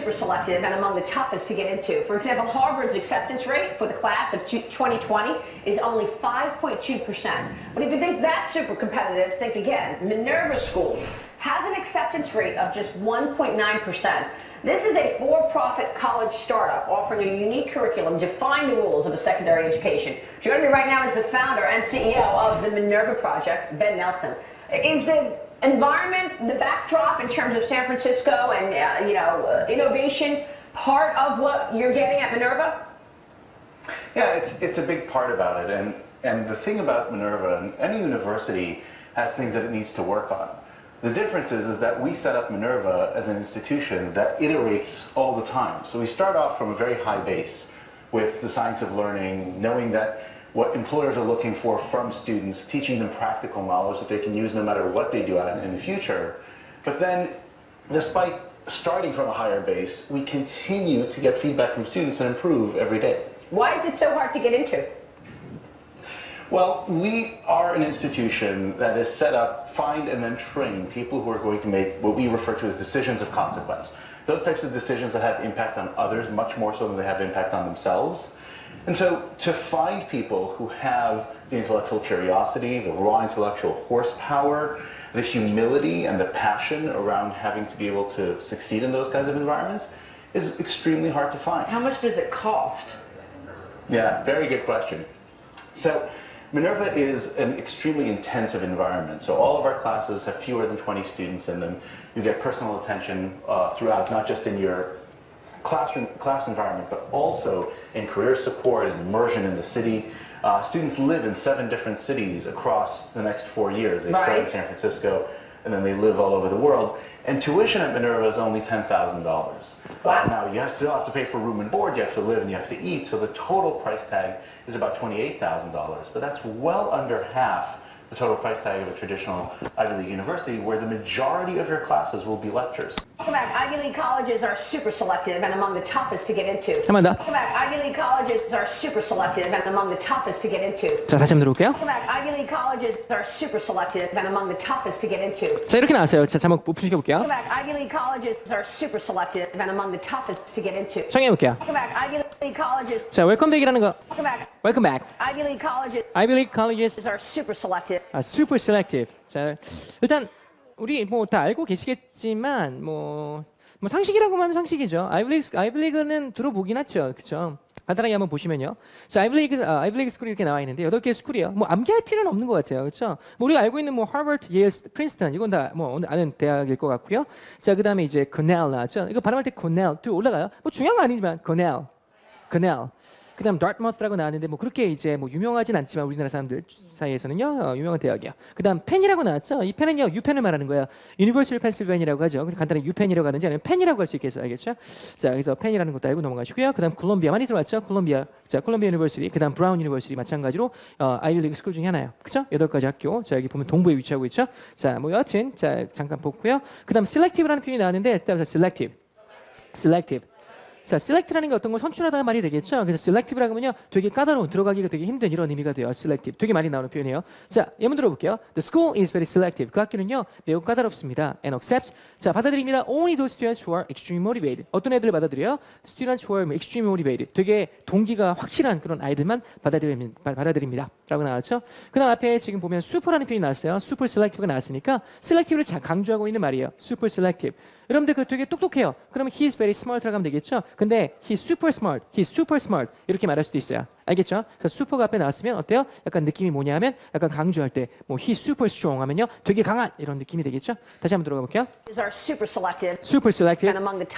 super selective and among the toughest to get into. For example, Harvard's acceptance rate for the class of 2020 is only 5.2%. But if you think that's super competitive, think again. Minerva Schools has an acceptance rate of just 1.9%. This is a for-profit college startup offering a unique curriculum defying the rules of a secondary education. Joining me right now is the founder and CEO of the Minerva Project, Ben Nelson. Is the environment, the backdrop in terms of San Francisco and innovation part of what you're getting at Minerva? Yeah, it's a big part about it, and the thing about Minerva, and any university has things that it needs to work on. The difference is that we set up Minerva as an institution that iterates all the time. So we start off from a very high base with the science of learning, knowing that what employers are looking for from students, teaching them practical knowledge that they can use no matter what they do in the future. But then, despite starting from a higher base, we continue to get feedback from students and improve every day. Why is it so hard to get into? Well, we are an institution that is set up, find and then train people who are going to make what we refer to as decisions of consequence. Those types of decisions that have impact on others much more so than they have impact on themselves. And so to find people who have the intellectual curiosity, the raw intellectual horsepower, the humility and the passion around having to be able to succeed in those kinds of environments is extremely hard to find. How much does it cost? Yeah, very good question. So Minerva is an extremely intensive environment. So all of our classes have fewer than 20 students in them. You get personal attention throughout, not just in your class environment, but also in career support and immersion in the city. Students live in 7 different cities across the next 4 years. They start in San Francisco, and then they live all over the world. And tuition at Minerva is only $10,000. Now, you still have to pay for room and board, you have to live, and you have to eat, so the total price tag is about $28,000. But that's well under half the total price tag of a traditional Ivy League university, where the majority of your classes will be lectures. Welcome back. Ivy League colleges are super selective and among the toughest to get into. Welcome back. Ivy League colleges are super selective and among the toughest to get into. 자, 다시 한번 들어볼게요. Welcome back. Ivy League colleges are super selective and among the toughest to get into. 자, 이렇게 나왔어요. 자, 한번 오픈시켜볼게요. Welcome back. Ivy League colleges are super selective and among the toughest to get into. 정해볼게요. Welcome back. Ivy League colleges. 자, 웰컴백이라는 거. Welcome back. Welcome back. Ivy League colleges. Ivy League colleges are super selective. super selective. 자, 일단 우리 뭐 다 알고 계시겠지만 뭐 상식이라고 하면 상식이죠. 아이브리그는 들어보긴 했죠, 그렇죠? 간단하게 한번 보시면요. 자, 아이브리그 스쿨이 이렇게 나와 있는데 8개의 스쿨이에요. 뭐 암기할 필요는 없는 것 같아요, 그렇죠? 뭐 우리가 알고 있는 뭐 하버드, 예일, 프린스턴 이건 다 뭐 아는 대학일 것 같고요. 자, 그다음에 이제 코넬 나왔죠. 이거 발음할 때 코넬 또 올라가요. 뭐 중요한 건 아니지만 코넬. 그다음 다트머스라고 나왔는데 뭐 그렇게 이제 뭐 유명하진 않지만 우리나라 사람들 사이에서는요 유명한 대학이야. 그다음 펜이라고 나왔죠. 이 펜은요 유펜을 말하는 거야. 유니버시티 펜실베니아라고 하죠. 간단하게 유펜이라고 하는지 아니면 펜이라고 할 수 있겠어요, 알겠죠? 자, 그래서 펜이라는 것도 알고 넘어가시고요. 그다음 콜롬비아 많이 들어왔죠. 콜롬비아 유니버시티, 그다음 브라운 유니버시티 마찬가지로 아이비리그 스쿨 중에 하나예요. 그렇죠? 8가지 학교. 자, 여기 보면 동부에 위치하고 있죠. 자, 뭐 여하튼 자 잠깐 보고요. 그다음 selective라는 표현이 나왔는데 따라서 selective. 자, select라는 게 어떤 걸 선출하다는 말이 되겠죠. 그래서 selective라고 하면요, 되게 까다로운, 들어가기가 되게 힘든 이런 의미가 돼요. selective. 되게 많이 나오는 표현이에요. 자, 예문 들어볼게요. The school is very selective. 그 학교는요, 매우 까다롭습니다. And accepts. 자, 받아들입니다. Only those students who are extremely motivated. 어떤 애들을 받아들여요? Students who are extremely motivated. 되게 동기가 확실한 그런 아이들만 받아들입니다. 라고 나왔죠. 그 다음 앞에 지금 보면 super라는 표현이 나왔어요. super selective가 나왔으니까 selective를 강조하고 있는 말이에요. super selective. 여러분들 그 되게 똑똑해요. 그러면 he's very smart라고 하면 되겠죠. 근데 he's super smart 이렇게 말할 수도 있어요. 알겠죠? 그래서 super가 앞에 나왔으면 어때요? 약간 느낌이 뭐냐면 약간 강조할 때 뭐 he's super strong 하면요 되게 강한 이런 느낌이 되겠죠? 다시 한번 들어가 볼게요. Super selective and among the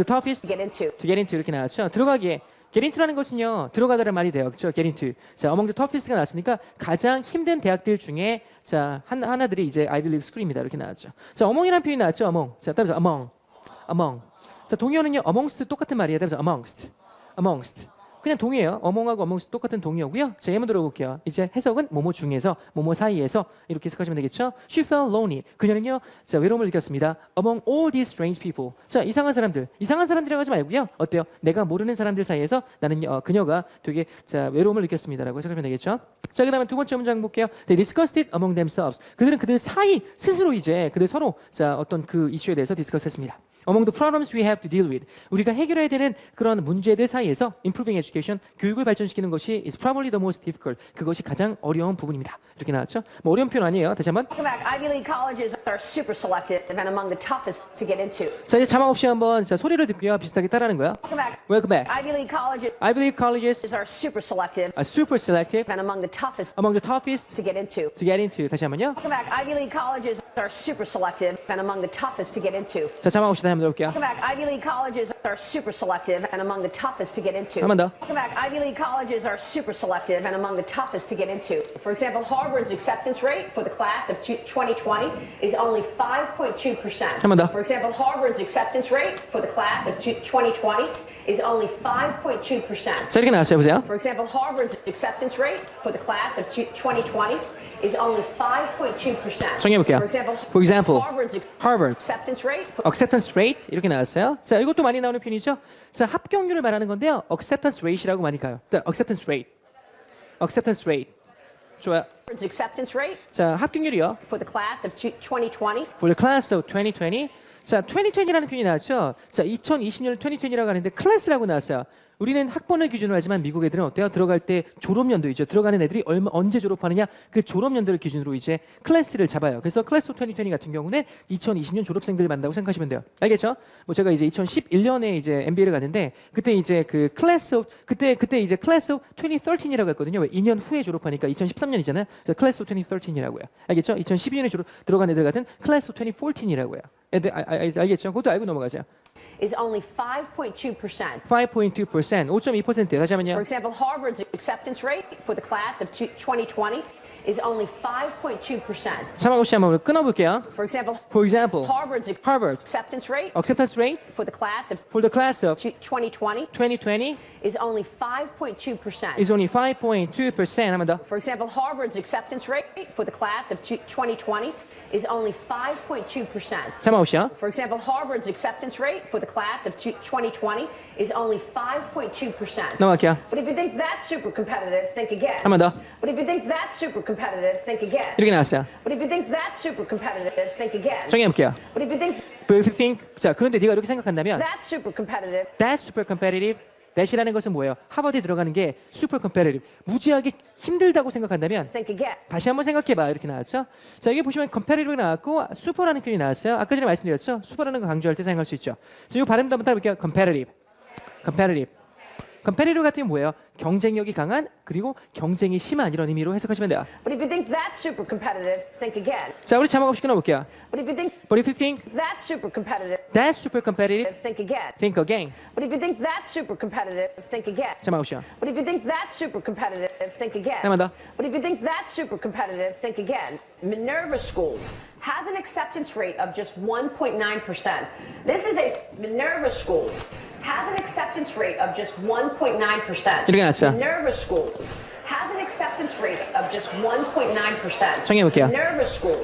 toughest to get into 이렇게 나왔죠. 들어가기에 get into라는 것은요 들어가다라는 말이 돼요. 그렇죠? get into. 자, among the toughest가 나왔으니까 가장 힘든 대학들 중에 자 하나들이 이제 아이비리그 스쿨입니다. 이렇게 나왔죠. 자, among이라는 표현이 나왔죠. among. 자, 따라서 among. 자, 동의어는요 amongst 똑같은 말이에요. 따라서 amongst. 그냥 동의어예요. among하고 amongst 똑같은 동의어고요. 자, 예문 들어볼게요. 이제 해석은 뭐뭐 중에서, 뭐뭐 사이에서 이렇게 해석하시면 되겠죠. She felt lonely. 그녀는요, 자, 외로움을 느꼈습니다. Among all these strange people. 자, 이상한 사람들이라고 하지 말고요. 어때요? 내가 모르는 사람들 사이에서 나는 그녀가 되게 자 외로움을 느꼈습니다라고 해석하면 되겠죠. 자, 그다음에 두 번째 문장 볼게요. They discussed it among themselves. 그들은 그들 사이 스스로 이제 그들 서로 자 어떤 그 이슈에 대해서 디스커스했습니다. Among the problems we have to deal with. 우리가 해결해야 되는 그런 문제들 사이에서 improving education, 교육을 발전시키는 것이 is probably the most difficult. 그것이 가장 어려운 부분입니다. 이렇게 나왔죠? 뭐 어려운 표현 아니에요. 다시 한번. Welcome back. Ivy League colleges are super selective and among the toughest to get into. 자, 이제 자막 없이 한번 자, 소리를 듣고요. 비슷하게 따라하는 거야. Welcome back. Welcome back. Ivy League colleges I believe colleges are super selective are super selective and among the toughest among the toughest to get into. to get into. 다시 한번요. Welcome back. Ivy League colleges are super selective and among the toughest to get into. 자, 자막 없이 다시 한번 들어볼게요. Welcome back. Ivy League colleges are super selective and among the toughest to get into. 한 번 더. Welcome back. Ivy League colleges are super selective and among the toughest to get into. For example, Harvard's acceptance rate for the class of 2020 is only 5.2%. 한 번 더. For example, Harvard's acceptance rate for the class of 2020 is only 5.2%. 자, 이렇게 나왔어요. 보세요. For example, Harvard's acceptance rate for the class of 2020 is only 5.2%. 정리해볼게요. For example, Harvard acceptance rate acceptance rate 이렇게 나왔어요. 자, 이것도 많이 나오는 표현이죠. 자, 합격률을 말하는 건데요. acceptance rate이라고 많이 가요. acceptance rate. acceptance rate. 좋아요. Harvard's acceptance rate 자, 합격률이요. for the class of 2020 For the class of 2020. 자, 2020라는 표현이 나왔죠. 자, 2020년을 2020라고 하는데 클래스라고 나왔어요. 우리는 학번을 기준으로 하지만 미국 애들은 어때요? 들어갈 때 졸업연도이죠. 들어가는 애들이 언제 졸업하느냐 그 졸업연도를 기준으로 이제 클래스를 잡아요. 그래서 클래스 2020 같은 경우는 2020년 졸업생들을 만든다고 생각하시면 돼요. 알겠죠? 뭐 제가 이제 2011년에 이제 MBA를 갔는데 그때 이제 그 클래스 그때 이제 클래스 2013이라고 했거든요. 왜 2년 후에 졸업하니까 2013년이잖아요. 그래서 클래스 2013이라고요. 알겠죠? 2012년에 들어간 애들 같은 클래스 2014이라고요. 애들 알겠죠? 그것도 알고 넘어가세요. is only 5.2%. 5.2%, 5.2%. 다시 한번요. For example, Harvard's acceptance rate for the class of 2020 is only 5.2%. 자막 없이 한번 끊어볼게요. For example, Harvard acceptance rate acceptance rate for the class of 2020 is only 5.2%. is only 5.2%. 한번 더. For example, Harvard's acceptance rate for the class of 2020 is only 5.2%. 자막 없이요. For example, Harvard's acceptance rate for the class of 2020 is only 5.2%. 넘어갈게요. But if you think that's super competitive, think again. 한 번 더. But if you think that's super competitive, think again. 이렇게 나왔어요. But if you think that's super competitive, think again. 정리해볼게요. But if you think 자, 그런데 네가 이렇게 생각한다면 that's super competitive, That's super competitive. that이라는 것은 뭐예요? 하버드에 들어가는 게 super competitive. 무지하게 힘들다고 생각한다면 think again. 다시 한번 생각해봐. 이렇게 나왔죠? 자, 여기 보시면 competitive가 나왔고 super라는 표현이 나왔어요. 아까 전에 말씀드렸죠? super라는 거 강조할 때 사용할 수 있죠. 자, 이 발음도 한번 따라볼게요. competitive. competitive 같은 게 뭐예요? 경쟁력이 강한 그리고 경쟁이 심한 이런 의미로 해석하시면 돼요. But if you think that's super competitive, think again. 자, 우리 자막 없이 끊어볼게요. But if you think that's super competitive, think again. think again. Think again. But if you think that's super competitive, think again. 자막 없이요. But if you think that's super competitive, think again. 한번 더. But if you think that's super competitive, think again. Minerva Schools has an acceptance rate of just 1.9%. This is Minerva Schools has an acceptance rate of just 1.9%. 이렇게 나왔죠. Minerva Schools has an acceptance rate of just 1.9%. 정리해볼게요.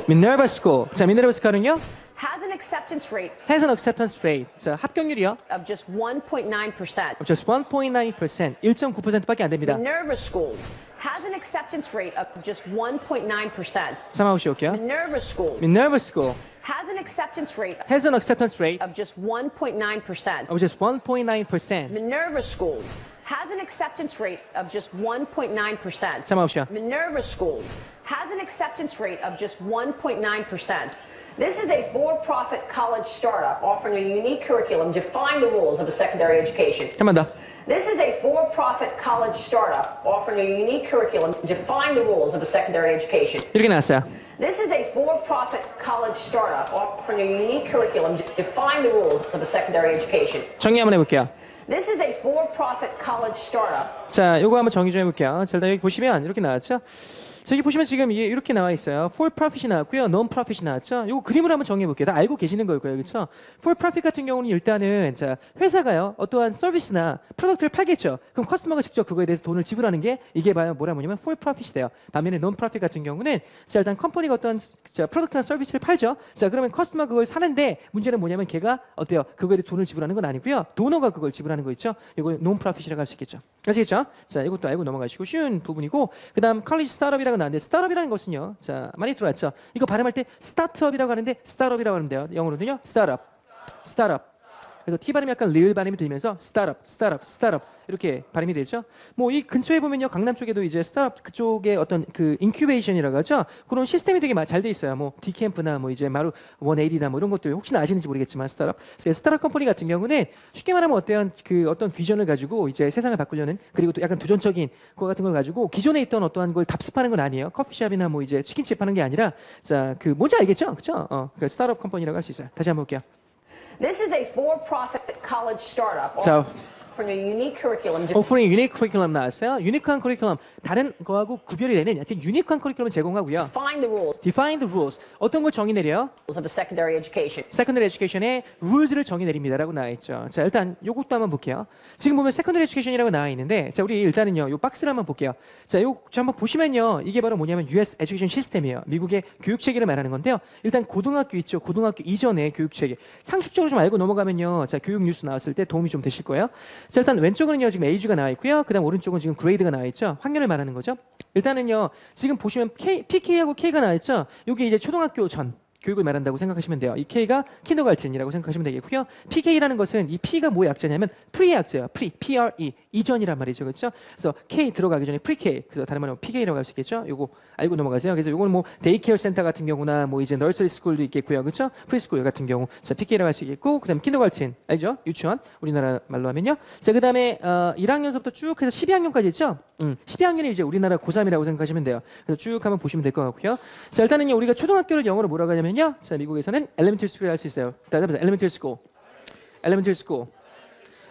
Minerva School. 자, Minerva School은요? has an acceptance rate has an acceptance rate. 자, 합격률이요? of just 1.9%. just 1.9%. 1.9%밖에 안 됩니다. Minerva Schools has an acceptance rate of just 1.9%. 자막 없이 올게요. Minerva Schools Minerva School has an acceptance rate has an acceptance rate of just 1.9%. of just 1.9%. Minerva Schools has an acceptance rate of just 1.9%. 자막 없이요. Minerva Schools has an acceptance rate of just 1.9%. This is a for-profit college startup offering a unique curriculum defying the rules of a secondary education. 한 번 더. This is a for-profit college startup offering a unique curriculum defying the rules of a secondary education. 이렇게 나왔어요. This is a for-profit college startup offering a unique curriculum defying the rules of a secondary education. 정리 한번 해볼게요. This is a for-profit college startup. 자, 요거 한번 정리 좀 해볼게요. 자, 일단 여기 보시면 이렇게 나왔죠? 자, 여기 보시면 지금 이게 이렇게 나와 있어요. For profit이 나왔고요. Non profit이 나왔죠. 요거 그림을 한번 정리해 볼게요. 다 알고 계시는 걸 거예요. 그렇죠? For profit 같은 경우는 일단은 자, 회사가요. 어떠한 서비스나 프로덕트를 팔겠죠. 그럼 커스터머가 직접 그거에 대해서 돈을 지불하는 게 이게 뭐냐면 for profit이 돼요. 반면에 non profit 같은 경우는 자, 일단 컴퍼니가 어떠한 자, 프로덕트나 서비스를 팔죠. 자, 그러면 커스터머 그걸 사는데 문제는 뭐냐면 걔가 어때요? 그거에 대해 돈을 지불하는 건 아니고요. 도너가 그걸 지불하는 거 있죠. 이걸 non profit이라고 할 수 있겠죠. 아시겠죠? 자, 이것도 알고 넘어가시고 쉬운 부분이고 그다음 컬리지 스타트업이라고 나왔는데 스타트업이라는 것은요. 자, 많이 들어왔죠. 이거 발음할 때 스타트업이라고 하는데 스타트업이라고 하는데요. 영어로는요. 스타트업. startup. 그래서 T 발음이 약간 리을 발음이 들면서 startup 이렇게 발음이 되죠. 뭐 이 근처에 보면요, 강남 쪽에도 이제 스타트업 그쪽에 어떤 그 인큐베이션이라고 하죠. 그런 시스템이 되게 잘 돼 있어요. 뭐 디캠프나 뭐 이제 마루 180나 뭐 이런 것들 혹시나 아시는지 모르겠지만 스타트업 컴퍼니 같은 경우는 쉽게 말하면 어떤 비전을 가지고 이제 세상을 바꾸려는, 그리고 또 약간 도전적인 거 같은 걸 가지고 기존에 있던 어떠한 걸 답습하는 건 아니에요. 커피숍이나 뭐 이제 치킨집 하는 게 아니라, 자, 그 뭔지 알겠죠, 그렇죠? 그 스타트업 컴퍼니라고 할 수 있어요. 다시 한번 볼게요. This is a for-profit college startup 자, offering a unique curriculum. offering unique curriculum 나왔어요. 유니크한 커리큘럼, 다른 거하고 구별이 되는 약간 유니크한 커리큘럼을 제공하고요. Define the rules Define the rules, 어떤 걸 정의 내려? of a secondary education. Secondary education의 rules를 정의 내립니다라고 나와 있죠. 자, 일단 요것도 한번 볼게요. 지금 보면 Secondary education이라고 나와 있는데, 자, 우리 일단은요, 요 박스를 한번 볼게요. 자, 저 한번 보시면요, 이게 바로 뭐냐면 US education 시스템이에요. 미국의 교육 체계를 말하는 건데요. 일단 고등학교 있죠. 고등학교 이전의 교육 체계. 상식적으로 좀 알고 넘어가면요, 자, 교육 뉴스 나왔을 때 도움이 좀 되실 거예요. 자, 일단 왼쪽은요, 지금 에이지가 나와 있고요. 그다음 오른쪽은 지금 그레이드가 나와 있죠. 학년을 말하는 거죠. 일단은요, 지금 보시면 PK하고 K가 나와 있죠. 이게 이제 초등학교 전 교육을 말한다고 생각하시면 돼요. 이 K가 킨더가르텐이라고 생각하시면 되겠고요. PK라는 것은 이 P가 뭐의 약자냐면 프리의 약자예요. PRE, 이전이란 말이죠, 그렇죠? 그래서 K 들어가기 전에 프리-K, 그래서 다른 말로 PK라고 할 수 있겠죠. 요거 알고 넘어가세요. 그래서 요건 뭐 데이케어 센터 같은 경우나 뭐 이제 너서리 스쿨도 있겠고요, 그렇죠? 프리스쿨 같은 경우, 자, PK라고 할 수 있겠고, 그다음 킨더가르텐 알죠? 유치원, 우리나라 말로 하면요. 자, 그다음에 1학년서부터 쭉 해서 12학년까지 있죠. 12학년이 이제 우리나라 고3이라고 생각하시면 돼요. 그래서 쭉 한번 보시면 될 것 같고요. 자, 일단은요, 우리가 초등학교를 영어로 뭐라고 하냐면요, 자, 미국에서는 elementary school이라고 할 수 있어요. 다시 elementary school.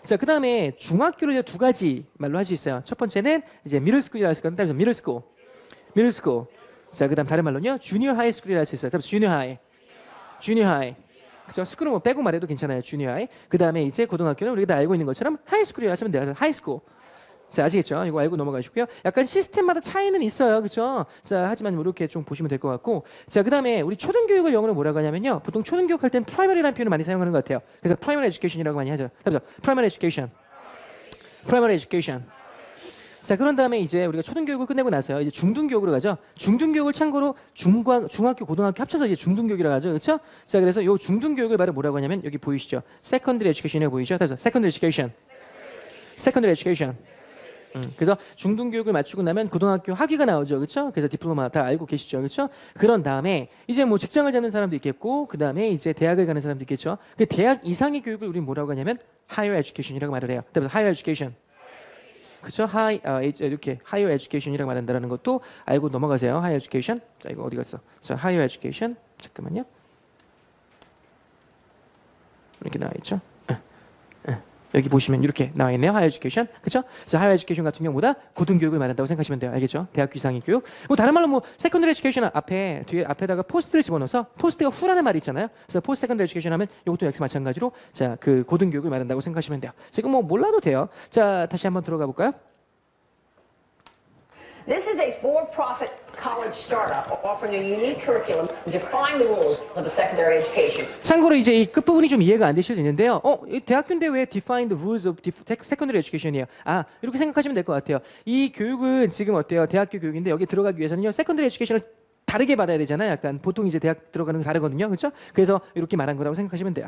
자, 그 다음에 중학교를 이제 두 가지 말로 할 수 있어요. 첫 번째는 이제 middle school이라고 할 수 있거든요. middle school. 자, 그 다음 다른 말로는요, junior high school이라고 할 수 있어요. junior high. 그죠? 스쿨은 뭐 빼고 말해도 괜찮아요. junior high. 그 다음에 이제 고등학교는 우리가 다 알고 있는 것처럼 high school이라고 하시면 돼요. high school. 자, 아시겠죠? 이거 알고 넘어가시고요. 약간 시스템마다 차이는 있어요, 그렇죠? 자, 하지만 이렇게 좀 보시면 될 것 같고, 자, 그다음에 우리 초등교육을 영어로 뭐라고 하냐면요, 보통 초등교육 할 땐 primary라는 표현을 많이 사용하는 것 같아요. 그래서 primary education이라고 많이 하죠. 그래서 primary education. 자, 그런 다음에 이제 우리가 초등교육을 끝내고 나서요, 이제 중등교육으로 가죠. 중등교육을 참고로 중학교, 고등학교 합쳐서 이제 중등교육이라고 하죠, 그렇죠? 자, 그래서 요 중등교육을 바로 뭐라고 하냐면 여기 보이시죠? secondary education이라고 보이죠? 그래서 secondary education. 그래서 중등교육을 마치고 나면 고등학교 학위가 나오죠, 그렇죠? 그래서 디플로마 다 알고 계시죠, 그렇죠? 그런 다음에 이제 뭐 직장을 잡는 사람도 있겠고, 그 다음에 이제 대학을 가는 사람도 있겠죠. 그 대학 이상의 교육을 우리는 뭐라고 하냐면 higher education이라고 말을 해요. 그래서 higher education, 그렇죠? 이렇게 higher education이라고 말한다는 것도 알고 넘어가세요. higher education. 자, 이거 어디 갔어? 자, higher education. 잠깐만요. 이렇게 나와 있죠. 여기 보시면 이렇게 나와 있네요. 하이어 에듀케이션. 그렇죠? 그래서 하이어 에듀케이션 같은 경우보다 고등교육을 말한다고 생각하시면 돼요. 알겠죠? 대학교 이상의 교육. 뭐 다른 말로 뭐 세컨더리 에듀케이션 앞에다가 포스트를 집어넣어서, 포스트가 후라는 말이 있잖아요. 그래서 포스트 세컨더리 에듀케이션 하면 이것도 역시 마찬가지로, 자, 그 고등교육을 말한다고 생각하시면 돼요. 지금 뭐 몰라도 돼요. 자, 다시 한번 들어가 볼까요? This is a for-profit college startup offering a unique curriculum to define the rules of a secondary education. 참고로 이제 이 끝부분이 좀 이해가 안 되실 수 있는데요. 이 대학교인데 왜 define the rules of secondary education이에요? 아, 이렇게 생각하시면 될 것 같아요. 이 교육은 지금 어때요? 대학교 교육인데 여기 들어가기 위해서는요, secondary education을 다르게 받아야 되잖아요. 약간 보통 이제 대학 들어가는 거 다르거든요, 그렇죠? 그래서 이렇게 말한 거라고 생각하시면 돼요.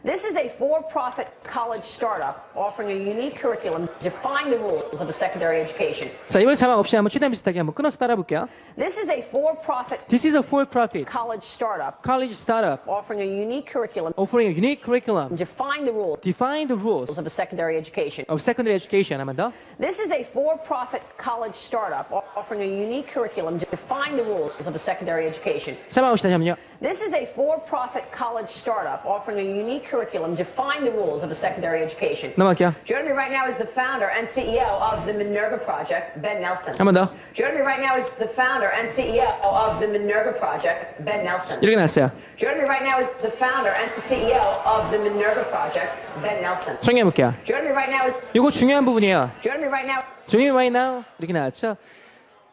This is a for-profit college startup offering a unique curriculum to define the rules of a secondary education. 자, 이번에 자막 없이 한번 최대한 비슷하게 한번 끊어서 따라 볼게요. This is a for-profit This is a for-profit college startup college startup offering a unique curriculum offering a unique curriculum. to define the rules Define the rules of a secondary education. of secondary education. 한번 더. This is a for-profit college startup offering a unique curriculum to define the rules of a secondary education. 자막 없이 다시 한번요. This is a for-profit college startup offering a unique curriculum to define the rules of a secondary education. 넘어갈게요. Joining me right now is the founder and CEO of the Minerva Project, Ben Nelson. 한 번 더. Joining me right now is the founder and CEO of the Minerva Project, Ben Nelson. 이렇게 나왔어요. Joining me right now is the founder and CEO of the Minerva Project, Ben Nelson. 정리해 볼게요. Joining me right now is 이거 중요한 부분이에요. joining me right now. 조니 right now 이렇게 나왔죠.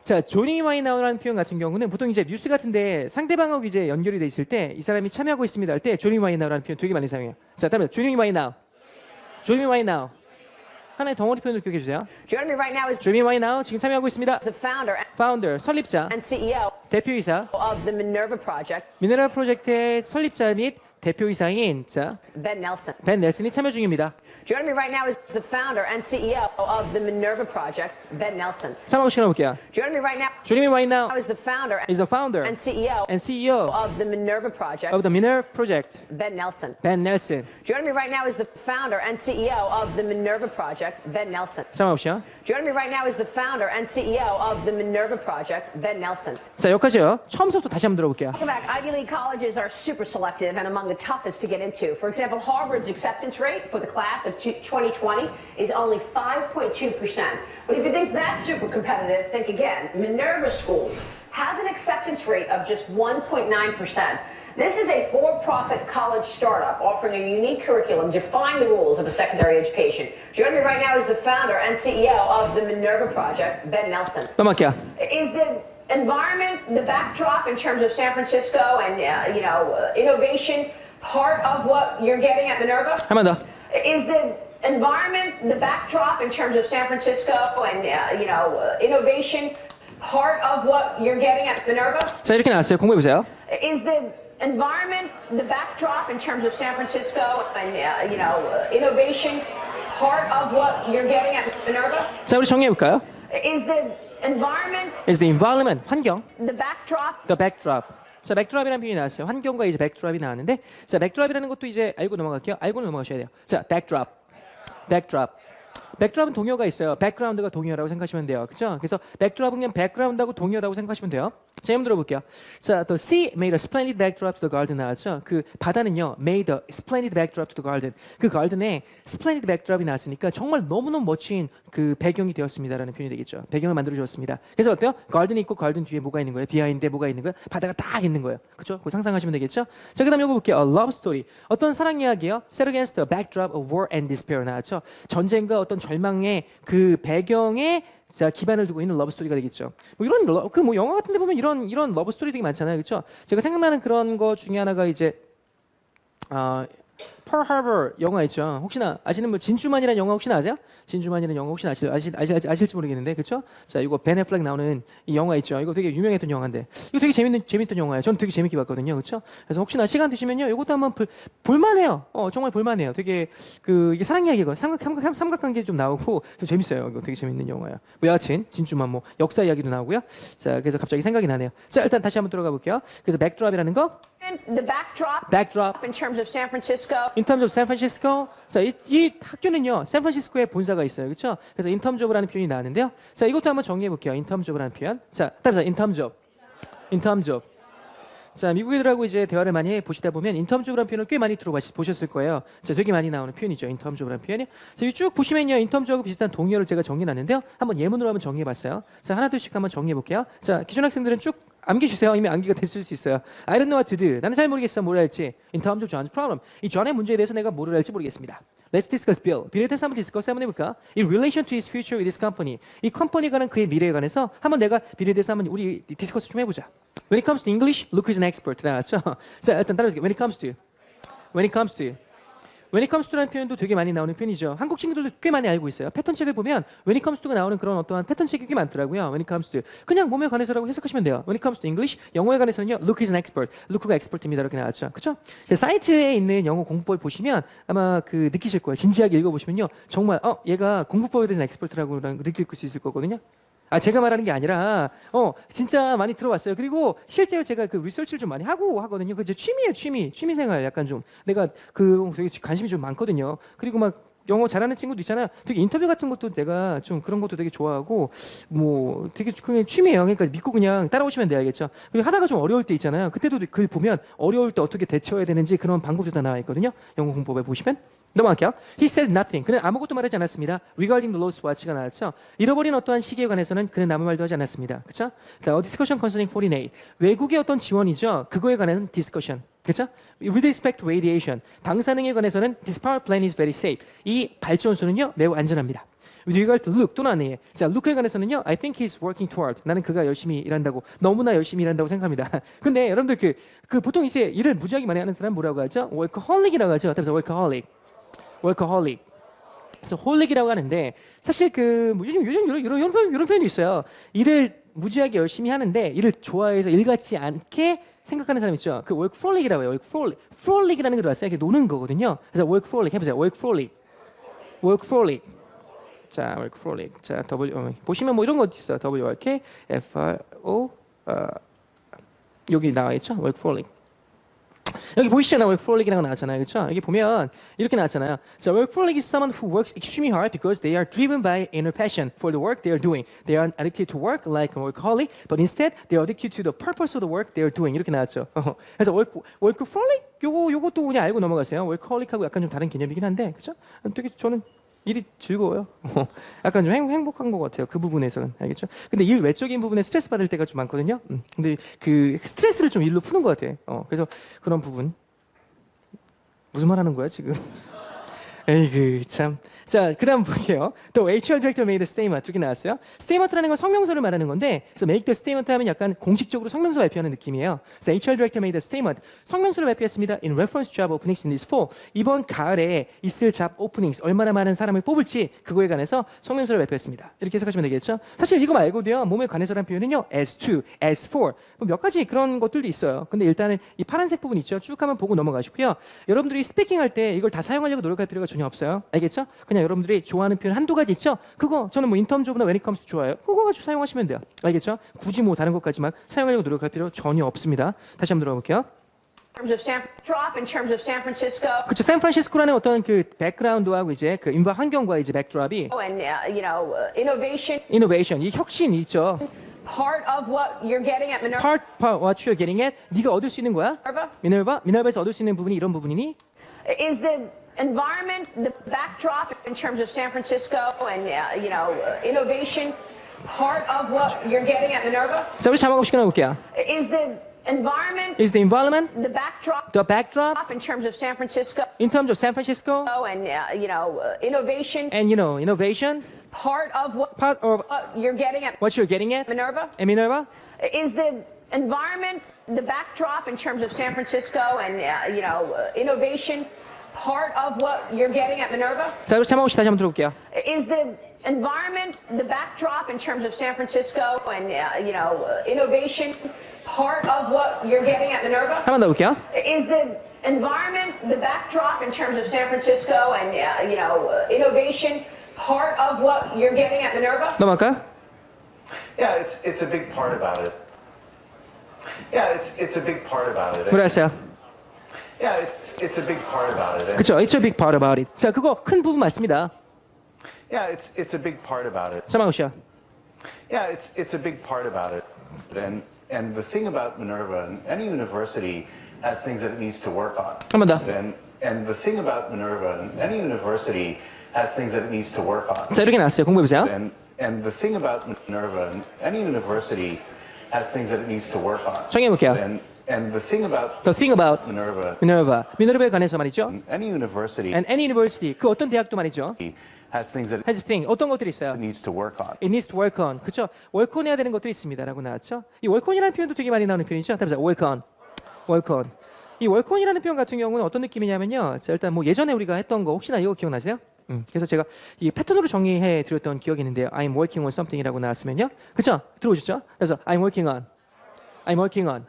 자, 조니 right now라는 표현 같은 경우는 보통 이제 뉴스 같은데 상대방하고 이제 연결이 돼 있을 때 이 사람이 참여하고 있습니다 할 때 조니 right now라는 표현 되게 많이 사용해요. 자, 다음에 조니 right now. 하나의 덩어리 표현을 기억해 주세요. Joining me right now is 조니 right now 지금 참여하고 있습니다. the founder 파운더, 설립자, and CEO 대표이사, of the Minerva Project, 미네랄 프로젝트의 설립자 및 대표이사인 자, Ben Nelson. 벤 넬슨이 참여 중입니다. Joining me right now is the founder and CEO of the Minerva Project, Ben Nelson. 사망 시간 볼게요. Joining me right now Joining me right now is the founder is the founder and CEO and CEO of the Minerva Project, of the Minerva Project, Ben Nelson. 벤 넬슨. Joining me right now is the founder and CEO of the Minerva Project, Ben Nelson. 사망 옵션. Joining me right now is the founder and CEO of the Minerva Project, Ben Nelson. 자, 여기까지요. 처음부터 다시 한번 들어볼게요. Welcome back. Ivy League colleges are super selective and among the toughest to get into. For example, Harvard's acceptance rate for the class of 2020 is only 5.2%. But if you think that's super competitive, think again. Minerva Schools has an acceptance rate of just 1.9%. This is a for-profit college startup offering a unique curriculum defying the rules of a secondary education. Joining me right now is the founder and CEO of the Minerva Project, Ben Nelson. 넘어갈게요. Is the environment, the backdrop in terms of San Francisco and innovation part of what you're getting at Minerva? 한 번 더. Is the environment, the backdrop in terms of San Francisco and innovation part of what you're getting at Minerva? 자, 이렇게 나왔어요. 공부해 보세요. Is the environment, the backdrop in terms of San Francisco and innovation part of what you're getting at Minerva? 자, 우리 정리해 볼까요? Is the environment, Is the environment 환경, the backdrop, the backdrop. 자, backdrop이라는 표현이 나왔어요. 환경과 이제 backdrop이 나왔는데, 자, backdrop이라는 것도 이제 알고 넘어갈게요. 알고는 넘어가셔야 돼요. 자, backdrop, backdrop. backdrop은 동요가 있어요. background가 동요라고 생각하시면 돼요. 그렇죠? 그래서 backdrop은 그냥 background하고 동요라고 생각하시면 돼요. 자, 한번 들어볼게요. 자, the sea made a splendid backdrop to the garden 나왔죠? 그 바다는요, made a splendid backdrop to the garden. 그 garden에 splendid backdrop이 나왔으니까 정말 너무너무 멋진 그 배경이 되었습니다라는 표현이 되겠죠. 배경을 만들어 주었습니다. 그래서 어때요? garden이 있고 garden 뒤에 뭐가 있는 거예요? 비하인드에 뭐가 있는 거예요? 바다가 딱 있는 거예요. 그렇죠? 그거 상상하시면 되겠죠? 자, 그다음에 이거 볼게요. A love story. 어떤 사랑 이야기예요? Set against the backdrop of war and despair 나왔죠? 전쟁과 어떤 절망의 그 배경에 자, 기반을 두고 있는 러브 스토리가 되겠죠. 뭐 이런 그 영화 같은 데 보면 이런 러브 스토리 되게 많잖아요. 그렇죠? 제가 생각나는 그런 거 중에 하나가 이제 펄 하버 영화 있죠. 혹시나 아시는 분 진주만이라는 영화 혹시나 아세요? 진주만이라는 영화 혹시나 아실지 모르겠는데 그렇죠? 자, 이거 벤 애플렉 나오는 이 영화 있죠. 이거 되게 유명했던 영화인데 이거 되게 재밌던 영화예요. 저는 되게 재밌게 봤거든요. 그렇죠? 그래서 혹시나 시간 되시면요, 이것도 한번 볼만해요. 정말 볼만해요. 되게 이게 사랑 이야기가 삼각관계 좀 나오고 좀 재밌어요. 이거 되게 재밌는 영화예요. 뭐 여하튼 진주만 뭐 역사 이야기도 나오고요. 자, 그래서 갑자기 생각이 나네요. 자, 일단 다시 한번 들어가 볼게요. 그래서 백드롭이라는 거. the backdrop, backdrop. in terms of San Francisco. In terms of San Francisco. 자, 이 학교는요, 샌프란시스코에 본사가 있어요. 그렇죠? 그래서 in terms of라는 표현이 나왔는데요. 자, 이것도 한번 정리해 볼게요. in terms of라는 표현. 자, 따라서 in terms of. in terms of. 자, 미국 애들하고 이제 대화를 많이 해 보시다 보면 in terms of라는 표현을 꽤 많이 들어보셨을 거예요. 자, 되게 많이 나오는 표현이죠. in terms of라는 표현이. 자, 여기 쭉 보시면요, in terms of 비슷한 동의어를 제가 정리해 놨는데요. 한번 예문으로 한번 정리해 봤어요. 자, 하나 둘씩 한번 정리해 볼게요. 자, 기존 학생들은 쭉 암기주세요. 이미 암기가 됐을 수 있어요. I don't know what to do. 나는 잘 모르겠어. 뭘 할지. In terms of John's problem. 이 John의 문제에 대해서 내가 뭐를 할지 모르겠습니다. Let's discuss Bill. 빌에 대해서 한번 디스커스 한번 해볼까? In relation to his future with this company. 이 컴퍼니에 관한 그의 미래에 관해서 한번 내가 빌에 대해서 한번 우리 디스커스 좀 해보자. When it comes to English, Luke is an expert. 나왔죠? 자, 일단 따라해볼게요. When it comes to. When it comes to. When it comes to라는 표현도 되게 많이 나오는 표현이죠. 한국 친구들도 꽤 많이 알고 있어요. 패턴 책을 보면 when it comes to가 나오는 그런 어떠한 패턴 책이 꽤 많더라고요. When it comes to 그냥 몸에 관해서라고 해석하시면 돼요. When it comes to English, 영어에 관해서는요. Luke is an expert. 루크가 엑스퍼트입니다. 이렇게 나왔죠. 그렇죠? 사이트에 있는 영어 공부법을 보시면 아마 그 느끼실 거예요. 진지하게 읽어보시면요. 정말 얘가 공부법에 대해서 엑스퍼트라고 느낄 수 있을 거거든요. 제가 말하는 게 아니라 진짜 많이 들어봤어요. 그리고 실제로 제가 그 리서치를 좀 많이 하고 하거든요. 그 제 취미예요, 취미 생활. 약간 좀 내가 되게 관심이 좀 많거든요. 그리고 막 영어 잘하는 친구도 있잖아요. 되게 인터뷰 같은 것도 내가 좀 그런 것도 되게 좋아하고 뭐 되게 그냥 취미예요. 그러니까 믿고 그냥 따라오시면 돼야겠죠. 그리고 하다가 좀 어려울 때 있잖아요. 그때도 글 보면 어려울 때 어떻게 대처해야 되는지 그런 방법도 다 나와 있거든요. 영어 공부법에 보시면. 넘어갈게요. He said nothing. 그는 아무것도 말하지 않았습니다. Regarding the lost watch가 나왔죠. 잃어버린 어떠한 시계에 관해서는 그는 아무 말도 하지 않았습니다. 그렇죠? A discussion concerning foreign aid. 외국의 어떤 지원이죠. 그거에 관한 discussion. 그렇죠? With respect to radiation. 방사능에 관해서는 this power plant is very safe. 이 발전소는요 매우 안전합니다. With regard to Luke, 또 나네. 자, 루크에 관해서는요, I think he's working toward. 나는 그가 열심히 일한다고, 너무나 열심히 일한다고 생각합니다. 근데 여러분들 그 보통 이제 일을 무지하게 많이 하는 사람 뭐라고 하죠? workaholic이라고 하죠. 그래서 workaholic. 그래서 홀릭이라고 하는데 사실 뭐 요즘 이런 표현이 있어요. 일을 무지하게 열심히 하는데 일을 좋아해서 일 같지 않게 생각하는 사람 있죠. 그 workaholic 해요. workaholic이라는 걸 알았어요. 이게 노는 거거든요. 그래서 workaholic 해보세요. workaholic. 자, workaholic. 자, 보시면 뭐 이런 것도 있어요. WRKFRO 여기 나와 있죠. workaholic. 여기 보이시잖아요. workaholic이라고 나왔잖아요. 그렇죠? 여기 보면 이렇게 나왔잖아요. So workaholic is someone who works extremely hard because they are driven by inner passion for the work they are doing. They are addicted to work like a workaholic, but instead they are addicted to the purpose of the work they are doing. 이렇게 나왔죠. 그래서 workaholic 요것도 그냥 알고 넘어가세요. workaholic하고 약간 좀 다른 개념이긴 한데, 그렇죠? 되게 저는 일이 즐거워요. 약간 좀 행복한 것 같아요. 그 부분에서는. 알겠죠? 근데 일 외적인 부분에 스트레스 받을 때가 좀 많거든요. 근데 그 스트레스를 좀 일로 푸는 것 같아요. 그래서 그런 부분. 무슨 말 하는 거야, 지금? 에이그 참. 자, 그다음 볼게요. 또 HR Director made a statement 이렇게 나왔어요. statement라는 건 성명서를 말하는 건데, 그래서 make the statement 하면 약간 공식적으로 성명서 발표하는 느낌이에요. 그래서 HR Director made a statement 성명서를 발표했습니다. In reference job openings in this fall. 이번 가을에 있을 job openings 얼마나 많은 사람을 뽑을지 그거에 관해서 성명서를 발표했습니다. 이렇게 해석하시면 되겠죠. 사실 이거 말고도요. 몸에 관해서라는 표현은요. as to, as for 몇 가지 그런 것들도 있어요. 근데 일단은 이 파란색 부분 있죠. 쭉 한번 보고 넘어가시고요. 여러분들이 스피킹 할 때 이걸 다 사용하려고 노력할 필요가 전혀 없어요. 알겠죠? 그냥 여러분들이 좋아하는 표현 한두 가지 있죠? 그거 저는 뭐 인텀 오브나 when it comes to 좋아요. 그거 가지고 사용하시면 돼요. 알겠죠? 굳이 뭐 다른 것까지 막 사용하려고 노력할 필요 전혀 없습니다. 다시 한번 들어볼게요. In terms of San Francisco. 그렇죠. 샌프란시스코라는 어떤 그 백그라운드하고 이제 그 인바 환경과 이제 백드랍이 And innovation. 이노베이션, 이 혁신이 있죠. Part of what you're getting at Minerva. Part what you're getting at. 네가 얻을 수 있는 거야. 미너바에서 얻을 수 있는 부분이 이런 부분이니. Is the environment, the backdrop in terms of San Francisco and innovation part of what you're getting at Minerva? 자, 우리 자막 없이 끊어볼게요. Is the environment, the backdrop in terms of San Francisco in terms of San Francisco and innovation and innovation part of what you're getting at Minerva? Is the environment, the backdrop in terms of San Francisco and innovation part of what you're getting at Minerva? 자, 그럼 자막 없이 다시 한번 들어볼게요. Is the environment, the backdrop in terms of San Francisco and innovation part of what you're getting at Minerva? 한 번 더 볼게요. Is the environment, the backdrop in terms of San Francisco and innovation part of what you're getting at Minerva? 넘어갈까요? Yeah, it's a big part about it. Yeah, it's a big part about it. 뭐라했어요? Yeah, it's a big part about it. 그렇죠. It's a big part about it. 자, 그거 큰 부분 맞습니다. Yeah, it's a big part about it. 자막 없이요. Yeah, it's a big part about it. And the thing about Minerva, any university has things that it needs to work on. 한 번 더. And the thing about Minerva, any university has things that it needs to work on. 자, 이렇게 나왔어요. 공부해보세요. And the thing about Minerva, any university has things that it needs to work on. 정해볼게요. And the thing about 미너바에 관해서 말이죠. any university 그 어떤 대학도 말이죠. has things that has thing 어떤 것들이 있어요. it needs to work on. It needs to work on. 그렇죠. work on 해야 되는 것들이 있습니다라고 나왔죠. 이 work on이라는 표현도 되게 많이 나오는 표현이죠. 따라서 work on. 이 work on이라는 표현 같은 경우는 어떤 느낌이냐면요. 자, 일단 뭐 예전에 우리가 했던 거 혹시나 이거 기억나세요? 그래서 제가 이 패턴으로 정의해 드렸던 기억이 있는데요. I'm working on something이라고 나왔으면요. 그렇죠? 들어오셨죠? 그래서 I'm working on.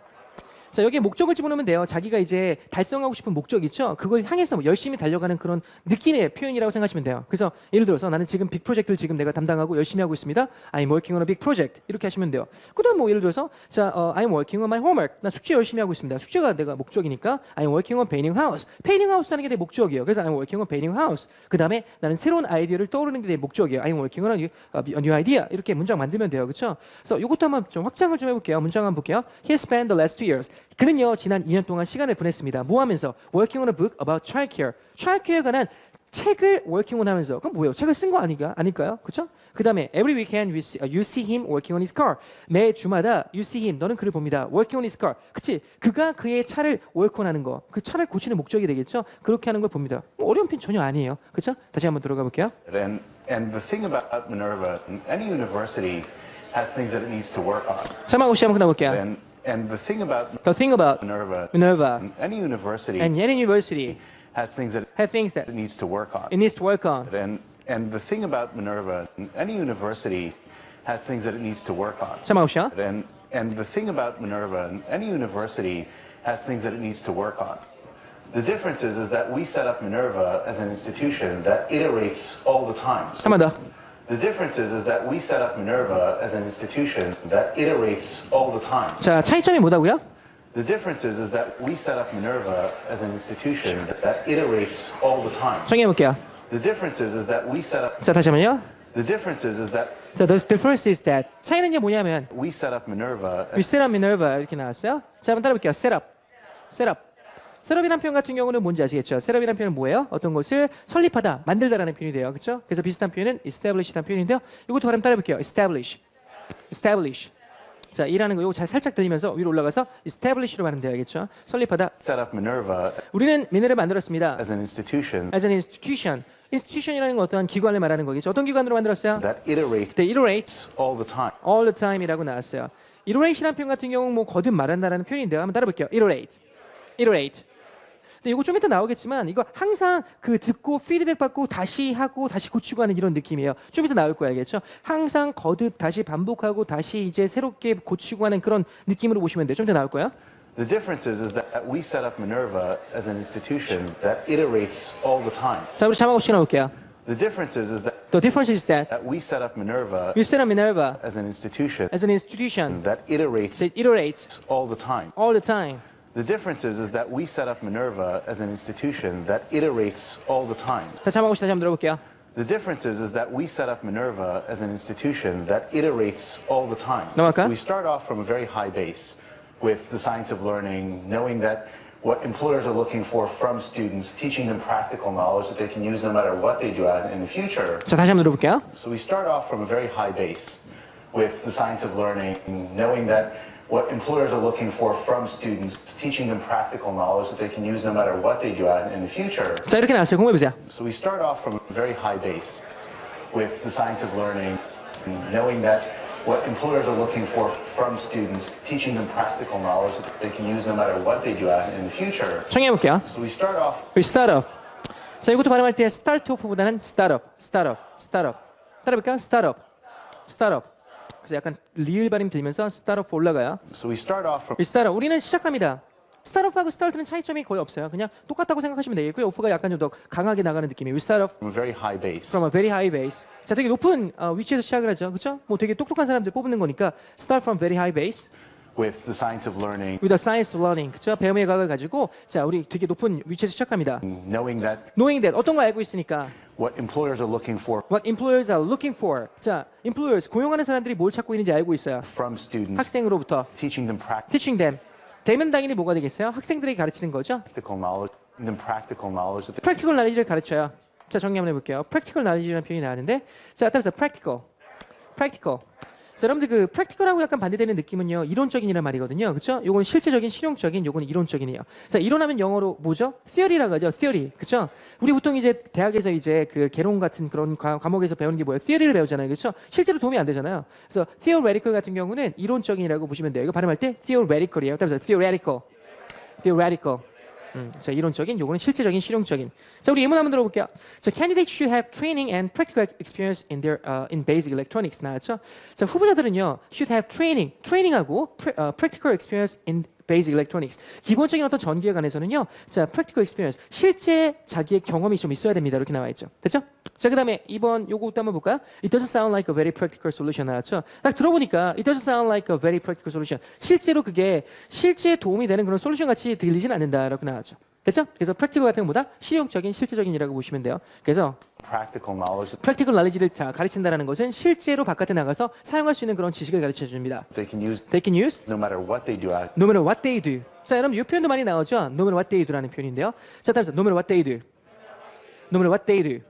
자, 여기에 목적을 집어넣으면 돼요. 자기가 이제 달성하고 싶은 목적 있죠? 그걸 향해서 뭐 열심히 달려가는 그런 느낌의 표현이라고 생각하시면 돼요. 그래서 예를 들어서 나는 지금 빅 프로젝트를 지금 내가 담당하고 열심히 하고 있습니다. I'm working on a big project. 이렇게 하시면 돼요. 그다음 뭐 예를 들어서 자, I'm working on my homework. 나 숙제 열심히 하고 있습니다. 숙제가 내가 목적이니까 I'm working on painting house. painting house 하는 게 내 목적이에요. 그래서 I'm working on painting house. 그다음에 나는 새로운 아이디어를 떠오르는 게 내 목적이에요. I'm working on a new idea. 이렇게 문장 만들면 돼요. 그렇죠? 그래서 이것도 한번 좀 확장을 좀 해볼게요. 문장 한번 볼게요. He spent the last 2 years. 그는요 지난 2년 동안 시간을 보냈습니다. 뭐 하면서? Working on a book about childcare. childcare에 관한 책을 working on 하면서. 그럼 뭐예요? 책을 쓴 거 아닐까요? 그렇죠? 그 다음에 every weekend you see him working on his car. 매 주마다 you see him. 너는 그를 봅니다. working on his car. 그치? 그가 그의 차를 work on 하는 거. 그 차를 고치는 목적이 되겠죠? 그렇게 하는 걸 봅니다. 어려운 편 전혀 아니에요. 그렇죠? 다시 한번 들어가 볼게요. And the thing about Minerva, any university has things that it needs to work on. 자막 없이 한번 끝나볼게요. And the thing about Minerva, any university has things that it needs to work on. it needs to work on. And the thing about Minerva, any university has things that it needs to work on. 자막 없이요. And the thing about Minerva, any university has things that it needs to work on. The difference is that we set up Minerva as an institution that iterates all the time. 한 번 더. The difference is that we set up Minerva as an institution that iterates all the time. 자, 차이점이 뭐다고요? The difference is that we set up Minerva as an institution that iterates all the time. 정리해 볼게요. The difference is that we set up. 자, 다시 한번요. The difference is that 자, the difference is that 차이는 이제 뭐냐면 we set up Minerva. we set up Minerva 이렇게 나왔어요. 자, 한번 따라 볼게요. set up. set up. 셋업이라는 표현 같은 경우는 뭔지 아시겠죠? 셋업이라는 표현은 뭐예요? 어떤 것을 설립하다, 만들다라는 표현이 돼요. 그렇죠? 그래서 비슷한 표현은 establish라는 표현인데요. 이것도 발음 따라 볼게요. establish. establish. 자, 이라는 거 이거 잘 살짝 들리면서 위로 올라가서 establish로 발음 돼야겠죠? 설립하다. Set up Minerva 우리는 미네를 만들었습니다. as an institution as an institution. institution이라는 건 어떠한 기관을 말하는 거겠죠? 어떤 기관으로 만들었어요? that iterates They iterate all the time. all the time이라고 나왔어요. iterate이라는 표현 같은 경우는 뭐 거듭 말한다라는 표현인데요. 한번 따라 볼게요. iterate. iterate. 근데 이거 좀 이따 나오겠지만 이거 항상 그 듣고 피드백 받고 다시 하고 다시 고치고 하는 이런 느낌이에요. 좀 이따 나올 거야, 알겠죠? 항상 거듭 다시 반복하고 다시 이제 새롭게 고치고 하는 그런 느낌으로 보시면 돼요. 좀 이따 나올 거야. The difference is that we set up Minerva as an institution that iterates all the time. 자, 우리 자막 없이 나올게요. The difference is that The difference is that we set up Minerva we set up Minerva as an institution as an institution that iterates that iterates all the time. all the time. The difference is that we set up Minerva as an institution that iterates all the time. 자, 자막 없이 다시 한번 들어볼게요. The difference is that we set up Minerva as an institution that iterates all the time. 넘어갈까요? We start off from a very high base with the science of learning, knowing that what employers are looking for from students, teaching them practical knowledge that they can use no matter what they do out in the future. 자, 다시 한번 들어볼게요. So we start off from a very high base with the science of learning, knowing that what employers are looking for from students, teaching them practical knowledge that they can use no matter what they do out in the future. 자, 이렇게 나왔어요. 공부해 보세요. So we start off from a very high base with the science of learning, knowing that what employers are looking for from students, teaching them practical knowledge that they can use no matter what they do out in the future. 정리해 볼게요. So we start off We start off. 자, 이것도 발음할 때 start off보다는 start up, start up, start up. 따라 볼까요? start up, start up. 그래서 약간 리을 발음 들면서 start off 올라가요. So we start off from We start up. 우리는 시작합니다. start off하고 start는 차이점이 거의 없어요. 그냥 똑같다고 생각하시면 되겠고요. off가 약간 좀 더 강하게 나가는 느낌이에요. We start off a very high base. from a very high base. 자, 되게 높은 위치에서 시작을 하죠. 그렇죠? 뭐 되게 똑똑한 사람들 뽑는 거니까 start from very high base With the science of learning, with a science of learning. 그렇죠? 배움의 과학을 가지고 자, 우리 되게 높은 위치에서 시작합니다. knowing that Knowing that 어떤 거 알고 있으니까 what employers are looking for what employers are looking for. 자, employers 고용하는 사람들이 뭘 찾고 있는지 알고 있어요. from students, 학생으로부터 teaching them teaching them. 되면 당연히 뭐가 되겠어요? 학생들에게 가르치는 거죠. practical knowledge that practical knowledge를 가르쳐요. 자, 정리 한번 해볼게요. practical knowledge라는 표현이 나왔는데 자, 따라서 practical. 자, 여러분들 그 practical하고 약간 반대되는 느낌은요. 이론적인이란 말이거든요. 그렇죠? 요건 실제적인, 실용적인, 요건 이론적인이에요. 자, 이론하면 영어로 뭐죠? theory라고 하죠. theory. 그렇죠? 우리 보통 이제 대학에서 이제 그 개론 같은 그런 과목에서 배우는 게 뭐예요? theory를 배우잖아요. 그렇죠? 실제로 도움이 안 되잖아요. 그래서 theoretical 같은 경우는 이론적인이라고 보시면 돼요. 이거 발음할 때 theoretical이에요. 따라서 theoretical. 자, 이론적인, 요거는 실제적인, 실용적인. 자, 우리 예문 한번 들어볼게요. 자, candidates should have training and practical experience in their in basic electronics 나왔죠. 자, 후보자들은요, should have training, training하고 practical experience in basic electronics. 기본적인 어떤 전기에 관해서는요, 자, practical experience, 실제 자기의 경험이 좀 있어야 됩니다. 이렇게 나와 있죠. 됐죠? 자, 그다음에 이번 요것도 한번 볼까요? It doesn't sound like a very practical solution 나왔죠. 딱 들어보니까 it doesn't sound like a very practical solution. 실제로 그게 실제에 도움이 되는 그런 솔루션 같이 들리진 않는다라고 나왔죠. 됐죠? 그래서 practical 같은 것보다 실용적인, 실제적인이라고 보시면 돼요. 그래서 practical knowledge that practical knowledge를 가르친다라는 것은 실제로 바깥에 나가서 사용할 수 있는 그런 지식을 가르쳐 줍니다. they can use They can use no matter what they do out. no matter what they do. 자, 여러분 이 표현도 많이 나오죠. No matter what they do라는 표현인데요. 자, 다음서 no matter what they do. No matter what they do.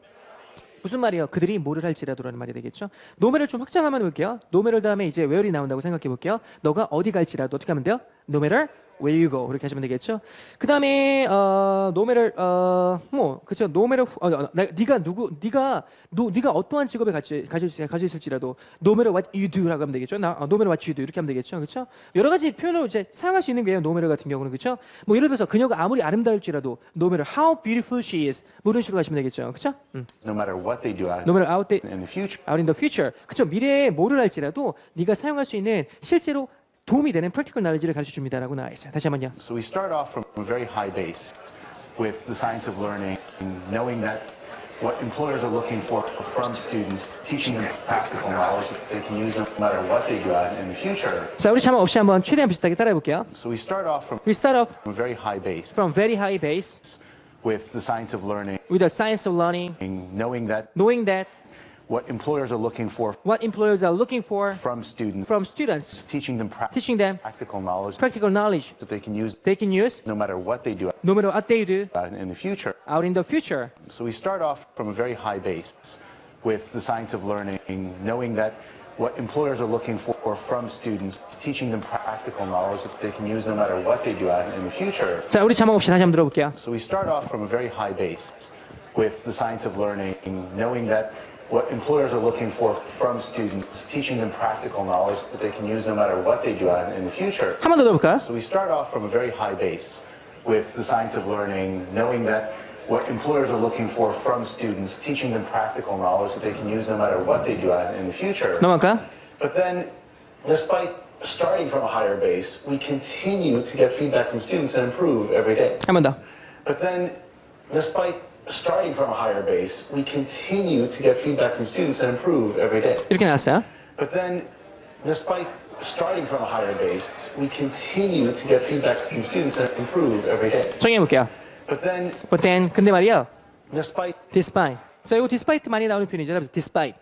무슨 말이에요? 그들이 뭐를 할지라도라는 말이 되겠죠. 노매를 좀 확장하면 볼게요. 노매를 다음에 이제 where이 나온다고 생각해 볼게요. 너가 어디 갈지라도 어떻게 하면 돼요? No matter where you go 이렇게 하시면 되겠죠. 그 다음에 no matter 뭐 그렇죠. No matter 네가 어떠한 직업에 가지고 있을지라도 no matter what you do라고 하면 되겠죠. no matter what you do 이렇게 하면 되겠죠. 그렇죠. 여러 가지 표현을 이제 사용할 수 있는 거예요. no matter 같은 경우는 그렇죠. 뭐 예를 들어서 그녀가 아무리 아름다울지라도 no matter how beautiful she is 뭐 이런 식으로 하시면 되겠죠. 그렇죠. No matter what they do out No matter out in the future. in the future. 그렇죠. 미래에 뭐를 할지라도 네가 사용할 수 있는 실제로 도움이 되는 practical knowledge를 가르쳐 줍니다라고 나와 있어요. 다시 한번요. So we start off from a very high base with the science of learning, knowing that what employers are looking for from students, teaching them practical knowledge that they can use no matter what they do out in the future. 자, 우리 자막 없이 한번 최대한 비슷하게 따라해 볼게요. So we start off from We start off a very high base from very high base with the science of learning, with the science of learning, knowing that knowing that what employers are looking for what employers are looking for from students, teaching them teaching them practical knowledge practical knowledge that they can use no matter what they do out in the future. out in the future. So we start off from a very high base with the science of learning, knowing that what employers are looking for from students, teaching them practical knowledge that they can use no matter what they do out in the future. 자, 우리 자막 없이 다시 한번 들어볼게요. So we start off from a very high base with the science of learning, knowing that what employers are looking for from students, teaching them practical knowledge that they can use no matter what they do out in the future. 한 번 더 들어볼까요? So we start off from a very high base with the science of learning, knowing that what employers are looking for from students, teaching them practical knowledge that they can use no matter what they do out in the future. 넘어갈까요? But then, despite starting from a higher base, we continue to get feedback from students and improve every day. 한 번 더. But then, despite starting from a higher base, we continue to get feedback from students and improve every day. 이렇게 나왔어요. But then, despite starting from a higher base, we continue to get feedback from students and improve every day. 정리해 볼게요. But then, 근데 말이요. despite despite. 자, 이거 despite 많이 나오는 표현이죠. 그래서 despite.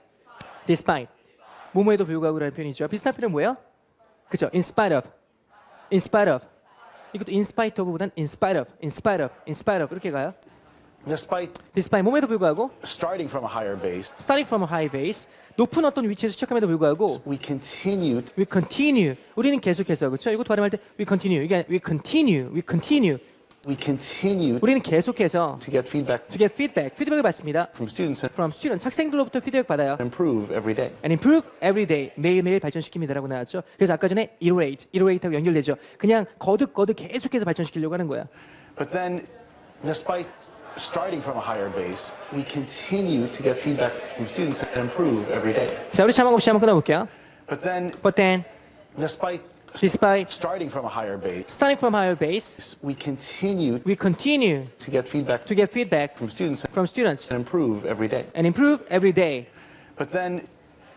뭐뭐에도 불구하고라는 표현이죠. 비슷한 표현은 뭐예요? 그렇죠. in spite of. 이것도 in spite of보다는 in spite of 이렇게 가요. despite 뭐뭐에도 불구하고 starting from a higher base, 높은 어떤 위치에서 시작함에도 불구하고 we continue 우리는 계속해서 그렇죠? 이것도 발음할 때 we continue 우리는 계속해서 to get 피드백을 받습니다. from students 학생들로부터 피드백 받아요. and improve every day. and improve every day 매일매일 발전시킵니다라고 나왔죠. 그래서 아까 전에 iterate하고 연결되죠. 그냥 거듭 계속해서 발전시키려고 하는 거야. But then, despite starting from a higher base, we continue to get feedback from students and improve every day. 자, 우리 자막 없이 한번 끊어볼게요. But then, despite starting from a higher base, we continue to get feedback from students and improve every day. But then,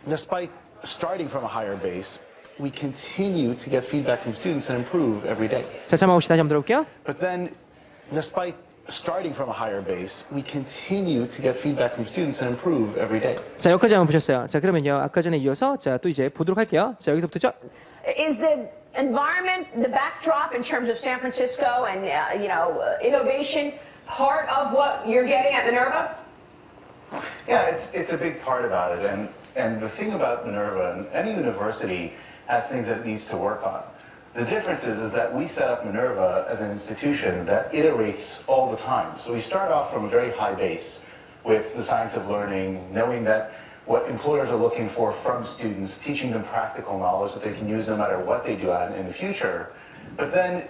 despite starting from a higher base, we continue to get feedback from students and improve every day. 자, 자막 없이 다시 한번 들어볼게요. But then, despite starting from a higher base, we continue to get feedback from students and improve every day. 자, 여기까지 한번 보셨어요. 자, 그러면요. 아까 전에 이어서 자, 또 이제 보도록 할게요. 자, 여기서부터죠. Is the environment, the backdrop in terms of San Francisco and innovation part of what you're getting at Minerva? Yeah, it's a big part about it, and the thing about Minerva, and any university has things that it needs to work on. The difference is that we set up Minerva as an institution that iterates all the time. So we start off from a very high base with the science of learning, knowing that what employers are looking for from students, teaching them practical knowledge that they can use no matter what they do out in the future. But then,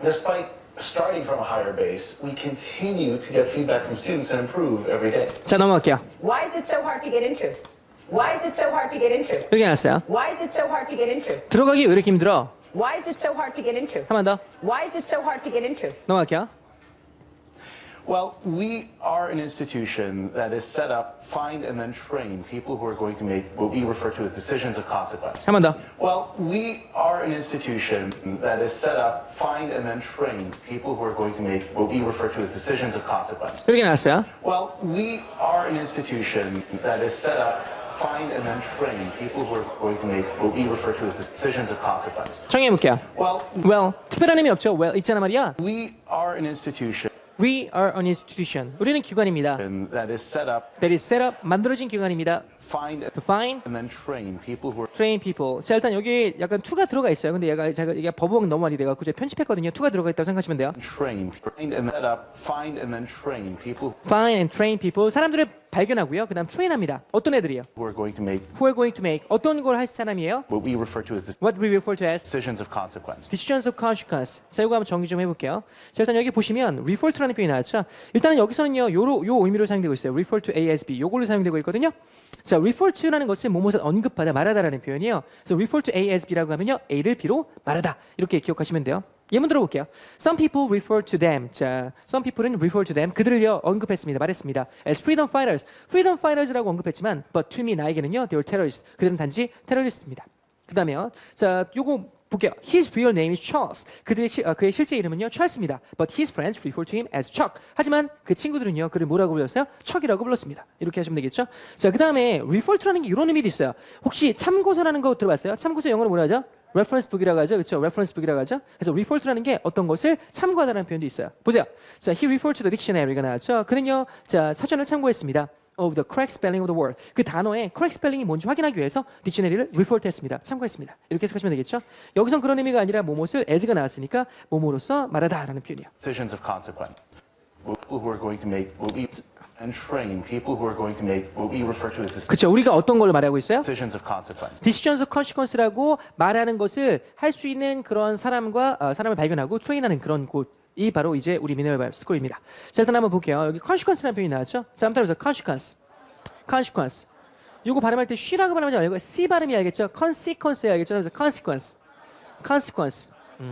despite starting from a higher base, we continue to get feedback from students and improve every day. 자, 넘어갈게요. Why is it so hard to get into? 여기 나왔어요. Why is it so hard to get into? 들어가기 왜 이렇게 힘들어? Why is it so hard to get into? 한 번 더. Why is it so hard to get into? 넘어갈게요. Well, we are an institution that is set up, find and then train people who are going to make what we refer to as decisions of consequence. 한 번 더. Well, we are an institution that is set up, find and then train people who are going to make what we refer to as decisions of consequence. 이렇게 나왔어요. Well, we are an institution that is set up, find and then train people who are going to make what we refer to as decisions of consequence. 정리해 볼게요. Well, 특별한 의미 없죠. 있잖아 말이야. we are an institution 우리는 기관입니다. that is set up, 만들어진 기관입니다. find To find, and then train people who are train people. 자, 일단 여기 약간 투가 들어가 있어요. 근데 제가 버벅 너무 많이 돼가지고 제가 편집했거든요. 투가 들어가 있다고 생각하시면 돼요. trained and set up, find and then train people Find and train people. 사람들을 발견하고요. 그다음 트레인합니다. 어떤 애들이요? who are going to make Who are going to make 어떤 걸 할 사람이에요? what we refer to as What we refer to as decisions of consequence. decisions of consequence. 자, 이거 한번 정리 좀 해볼게요. 자, 일단 여기 보시면 refer to라는 표현이 나왔죠. 일단은 여기서는요, 요 의미로 사용되고 있어요. refer to A as B. 요걸로 사용되고 있거든요. 자, refer to라는 것은 뭐뭇을 언급하다, 말하다라는 표현이에요. 그래서 refer to A as B라고 하면요, A를 B로 말하다. 이렇게 기억하시면 돼요. 예문 들어볼게요. Some people refer to them. 자, some people은 refer to them. 그들을요 언급했습니다. 말했습니다. As freedom fighters. freedom fighters라고 언급했지만, but to me 나에게는요, they were terrorists. 그들은 단지 테러리스트입니다. 그다음에요. 자, 요거 볼게요. His real name is Charles. 그의 실제 이름은요, 찰스입니다. But his friends refer to him as Chuck. 하지만 그 친구들은요, 그를 뭐라고 불렀어요? 척이라고 불렀습니다. 이렇게 하시면 되겠죠? 자, 그다음에 refer to라는 게 이런 의미도 있어요. 혹시 참고서라는 거 들어봤어요? 참고서 영어로 뭐라 하죠? reference book이라고 하죠. 그렇죠? reference book이라고 하죠. 그래서 refer to라는 게 어떤 것을 참고하다라는 표현도 있어요. 보세요. 자, he referred to the dictionary가 나왔죠. 그는요, 자, 사전을 참고했습니다. of the correct spelling of the word. 그 단어의 correct spelling이 뭔지 확인하기 위해서 딕셔너리를 refer 했습니다. 참고했습니다. 이렇게 해석하시면 되겠죠? 여기선 그런 의미가 아니라 뭐뭇을 as가 나왔으니까 뭐뭐로서 말하다라는 표현이에요. Decisions of consequence. People who are going to make what we and train people who are going to make what we refer to as 그렇죠. 우리가 어떤 걸로 말하고 있어요? decisions of consequence. decisions of consequence라고 말하는 것을 할 수 있는 그런 사람을 발견하고 트레인하는 그런 곳이 바로 이제 우리 미네랄 스쿨입니다. 자, 일단 한번 볼게요. 여기 consequence라는 표현이 나왔죠? 자, 한번 따라해보세요. consequence. 이거 발음할 때 쉬라고 발음하지 말고 C 발음이 알겠죠? consequence 알겠죠? 그래서 consequence.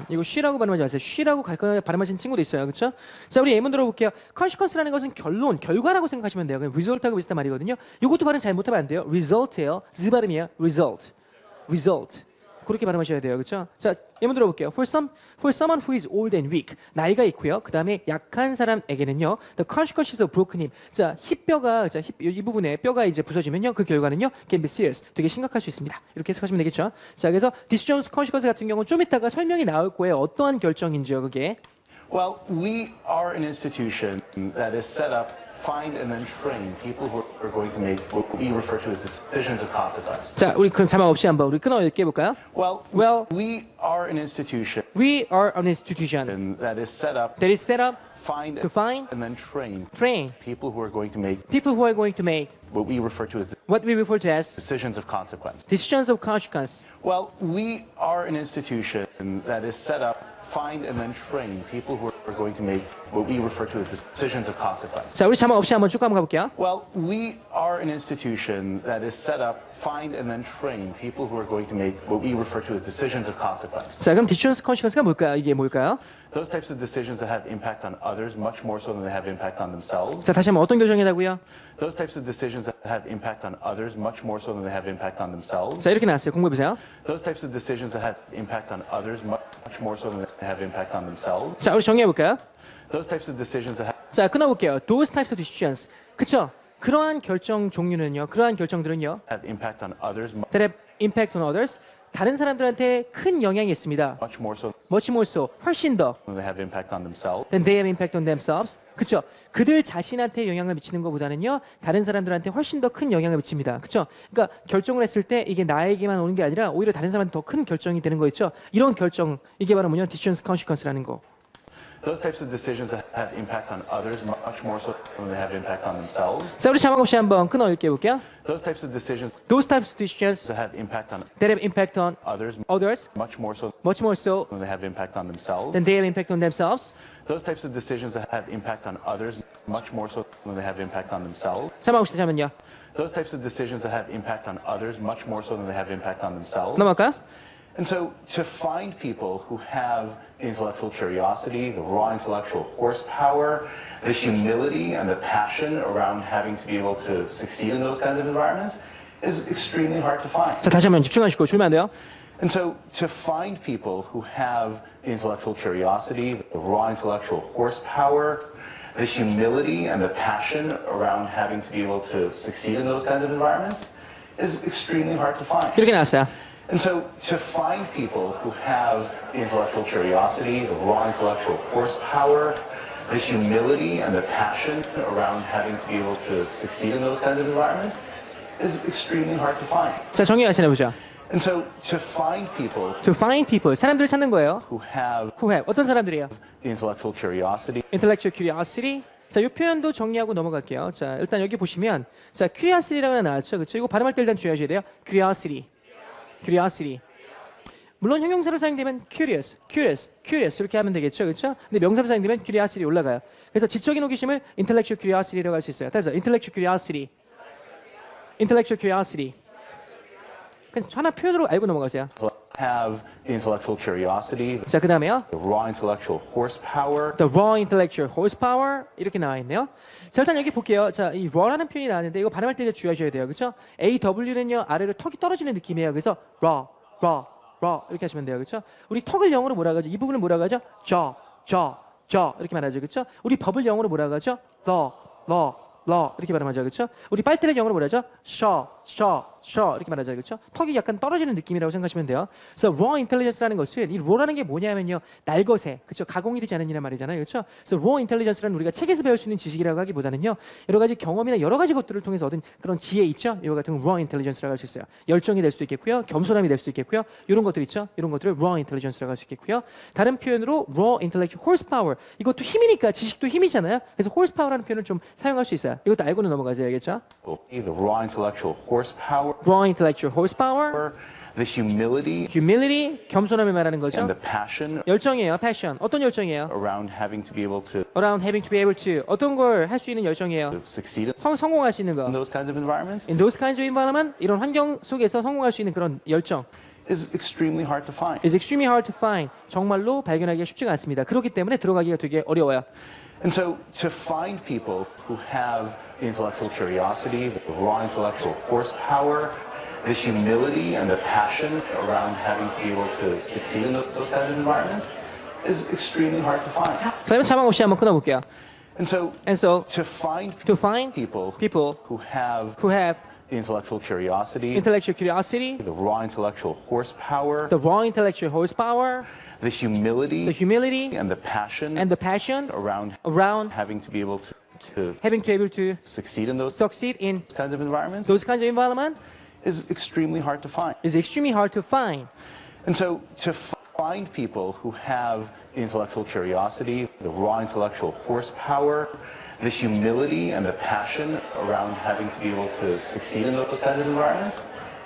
이거 쉬라고 발음하지 마세요. 쉬라고 발음하시는 친구도 있어요. 그렇죠? 자, 우리 예문 들어볼게요. consequence라는 것은 결과라고 생각하시면 돼요. 그냥 result하고 비슷한 말이거든요. 이것도 발음 잘 못하면 안 돼요. result예요. Z 발음이에요. result. 그렇게 발음하셔야 돼요. 그렇죠? 자, 예문 들어볼게요. For someone who is old and weak. 나이가 있고요. 그 다음에 약한 사람에게는요. The consequences of broken hip. 자, 힙뼈가, 이 부분에 뼈가 이제 부서지면요. 그 결과는요. Can be serious. 되게 심각할 수 있습니다. 이렇게 해석하시면 되겠죠? 자, 그래서 decisions consequence 같은 경우는 좀 이따가 설명이 나올 거예요. 어떠한 결정인지요, 그게. Well, we are an institution that is set up, find and then train people who are going to make what we refer to as decisions of consequence. 자, 우리 그럼 자막 없이 한번 우리 끊어 읽게 해볼까요? Well, we are an institution that is set up, find to find and then train people who are going to make what we refer to as decisions of consequence. decisions of consequence. Well, we are an institution that is set up, find and then train people who are going to make what we refer to as decisions of consequence. 자, 우리 자막 없이 한번 쭉 한번 가볼게요. Well, we are an institution that is set up, find and then train people who are going to make what we refer to as decisions of consequence. 자, 그럼 decisions consequence가 뭘까요? 이게 뭘까요? Those types of decisions that have impact on others much more so than they have impact on themselves. 자, 다시 한번 어떤 결정이라고요? Those types of decisions that have impact on others much more so than they have impact on themselves. 자, 이렇게 나왔어요. 공부해 보세요. Those types of decisions that have impact on others much more so than they have impact on themselves. 자, 우리 정리해 볼까요? Those types of decisions that have 자, 끊어 볼게요. Those types of decisions. 그쵸? 그러한 결정 종류는요. 그러한 결정들은요. impact on others that have impact on others. 다른 사람들한테 큰 영향이 있습니다. much more so. 훨씬 더. than they have impact on themselves. Than they have impact on themselves. 그렇죠? 그들 자신한테 영향을 미치는 것보다는요. 다른 사람들한테 훨씬 더 큰 영향을 미칩니다. 그렇죠? 그러니까 결정을 했을 때 이게 나에게만 오는 게 아니라 오히려 다른 사람한테 더 큰 결정이 되는 거 있죠? 이런 결정, 이게 바로 뭐냐? decisions consequence라는 거. Those types of decisions that have impact on others much more so than they have impact on themselves. 자, 우리 자막 없이 한번 끊어 읽게 볼게요. Those types of decisions that have impact on others much more so than they have impact on themselves. Than they have impact on themselves. Those types of decisions that have impact on others much more so than they have impact on themselves. 자막 없이 잠깐만요. Those types of decisions that have impact on others much more so than they have impact on themselves. 넘어갈까요? And so to find people who have the intellectual curiosity, the raw intellectual horsepower, the humility and the passion around having to be able to succeed in those kinds of environments is extremely hard to find. 자, 다시 한번 집중하시고 줄면 안 돼요. And so to find people who have the intellectual curiosity, the raw intellectual horsepower, the humility and the passion around having to be able to succeed in those kinds of environments is extremely hard to find. 이렇게 나왔어요. And so to find people who have the intellectual curiosity, the raw intellectual horsepower, the humility and the passion around having to be able to succeed in those kinds of environments is extremely hard to find. 자, 정리 같이 해보죠. And so to find people 사람들을 찾는 거예요. who have 어떤 사람들이에요? the intellectual curiosity, intellectual curiosity, 자, 이 표현도 정리하고 넘어갈게요. 자, 일단 여기 보시면 자, curiosity라고 하나 나왔죠. 그렇죠? 이거 발음할 때 일단 주의하셔야 돼요. curiosity. 물론 형용사로 사용되면 curious 이렇게 하면 되겠죠. 그렇죠? 근데 명사로 사용되면 curiosity 올라가요. 그래서 지적인 호기심을 intellectual curiosity라고 할 수 있어요. 따라서 intellectual curiosity. 그냥 하나 표현으로 알고 넘어가세요. Have the intellectual curiosity, 자, 그다음에요. the raw intellectual horsepower, The raw intellectual horsepower 이렇게 나와 있네요. 자, 일단 여기 볼게요. 자, 이 raw라는 표현이 나왔는데 이거 발음할 때 주의하셔야 돼요. 그렇죠? AW는요 아래로 턱이 떨어지는 느낌이에요. 그래서 raw 이렇게 하시면 돼요. 그렇죠? 우리 턱을 영어로 뭐라고 하죠? 이 부분을 뭐라고 하죠? jaw 이렇게 말하죠. 그렇죠? 우리 법을 영어로 뭐라고 하죠? law 이렇게 발음하죠. 그렇죠? 우리 빨대를 영어로 뭐라죠? shaw 이렇게 말하죠. 그렇죠? 턱이 약간 떨어지는 느낌이라고 생각하시면 돼요. 그래서 raw intelligence라는 것은 이 raw라는 게 뭐냐면요. 날것에. 그렇죠? 가공이 되지 않은 이란 말이잖아요. 그렇죠? 그래서 raw intelligence라는 우리가 책에서 배울 수 있는 지식이라고 하기보다는요. 여러 가지 경험이나 여러 가지 것들을 통해서 얻은 그런 지혜 있죠? 이와 같은 raw intelligence라고 할 수 있어요. 열정이 될 수도 있겠고요. 겸손함이 될 수도 있겠고요. 이런 것들 있죠? 이런 것들을 raw intelligence라고 할 수 있겠고요. 다른 표현으로 raw intellectual horsepower. 이것도 힘이니까 지식도 힘이잖아요. 그래서 horsepower라는 표현을 좀 사용할 수 있어요. 이것도 알고는 넘어가세요. 알겠죠? the raw intellectual horsepower, raw intellectual horsepower, the humility, 겸손함을 말하는 거죠. and the passion 열정이에요, passion. 어떤 열정이에요? around having to be able to Around having to be able to. 어떤 걸 할 수 있는 열정이에요? succeed 성공할 수 있는 거. in those kinds of environments In those kinds of environment, 이런 환경 속에서 성공할 수 있는 그런 열정 is extremely hard to find. is extremely hard to find. 정말로 발견하기가 쉽지가 않습니다. 그렇기 때문에 들어가기가 되게 어려워요. And so to find people who have the intellectual curiosity, the raw intellectual horsepower, the humility and the passion around having to be able to succeed in those kinds of environments is extremely hard to find. 자, 그럼 자막 없이 한번 끊어볼게요. And so to find people who who have have the intellectual curiosity, intellectual curiosity, the raw intellectual horsepower, the raw intellectual horsepower, the humility and the passion around around having to be able to having to be able to succeed in those succeed in kinds of environments those kinds of environment is extremely hard to find. is extremely hard to find. And so to find people who have the intellectual curiosity, the raw intellectual horsepower, the humility and the passion around having to be able to succeed in those kinds of environments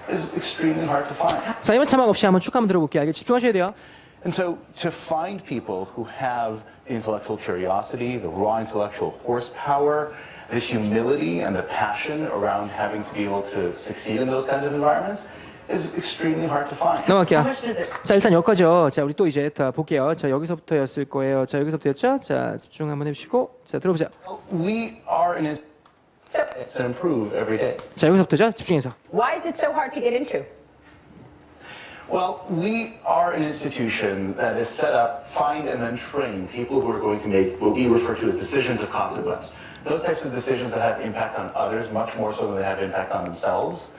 is extremely hard to find. 자, 이번 자막 없이 한번 쭉 한번 들어볼게요. 알겠죠? 집중하셔야 돼요. And so to find people who have the intellectual curiosity, the raw intellectual horsepower, the humility and the passion around having to be able to succeed in those kinds of environments is extremely hard to find. 넘어갈게요. 자, 일단 여기까지요. 자, 우리 또 이제 다 볼게요. 자, 여기서부터였을 거예요. 자, 여기서부터였죠? 자, 집중 한번 해주시고. 자, 들어보세요. We are in a to improve every day. 자, 여기서부터죠? 집중해서. Why is it so hard to get into? Well, we are an institution that is set up, find and then train people who are going to make what we refer to as decisions of consequence. Those types of decisions that have impact on others much more so than they have impact on themselves.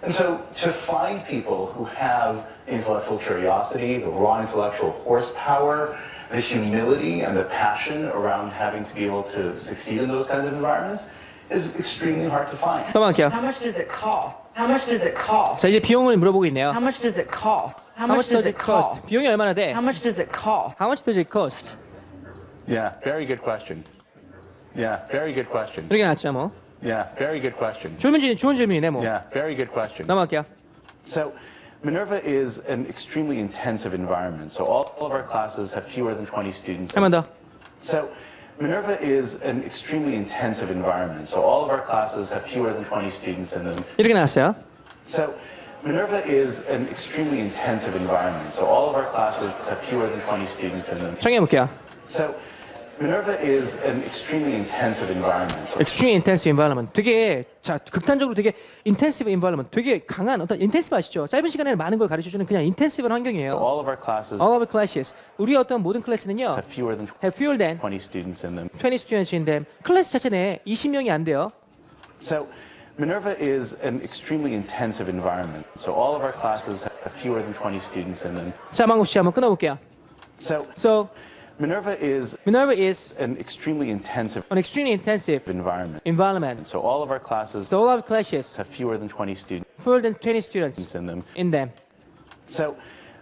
And so to find people who have intellectual curiosity, the raw intellectual horsepower, the humility and the passion around having to be able to succeed in those kinds of environments is extremely hard to find. 넘어갈게요. How much does it cost? How much does it cost? 자, 이제 비용을 물어보고 있네요. How much does it cost? How much does it cost? 비용이 얼마나 돼? How much does it cost? How much does it cost? Yeah, very good question. Yeah, very good question. 이렇게 나왔죠, 뭐. Yeah, very good question. 좋은 질문이네, 뭐. Yeah, very good question. 넘어갈게요. So Minerva is an extremely intensive environment. So all of our classes have fewer than 20 students. 한 번 더. So Minerva is an extremely intensive environment. So all of our classes have fewer than 20 students in them. 이렇게 나왔어요. So Minerva is an extremely intensive environment. So all of our classes have fewer than 20 students in them. 정해볼게요. So Minerva is an extremely intensive environment. So Extreme intensive environment. 되게 자 극단적으로 되게 intensive environment. 되게 강한 어떤 intensive 아시죠? 짧은 시간에 많은 걸 가르쳐주는 그냥 intensive한 환경이에요. all of our classes All of the classes. 우리 어떤 모든 클래스는요. have fewer than have fewer than 20 students in them. 20 students in them. 클래스 자체 내에 20명이 안 돼요. So Minerva is an extremely intensive environment. So all of our classes have fewer than 20 students in them. 자, 망고 씨 한번 끊어볼게요. So Minerva is an extremely intensive an extremely intensive environment. So all of our classes So all of classes have fewer than 20 students fewer than 20 students in them. in them. So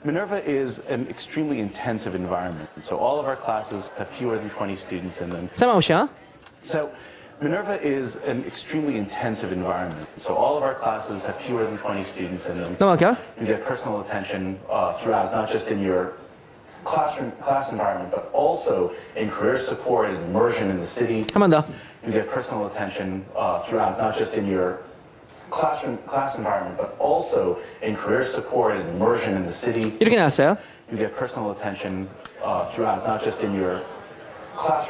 Minerva is an extremely intensive environment. So all of our classes have fewer than 20 students in them. 자, 망고 씨야. So Minerva is an extremely intensive environment. So all of our classes have fewer than 20 students in them. 넘어갈게요. You get personal attention throughout, not just in your class environment, but also in career support and immersion in the city. 한 번 더. You get personal attention throughout, not just in your class environment, but also in career support and immersion in the city. 이렇게 나왔어요. You get personal attention throughout, not just in your class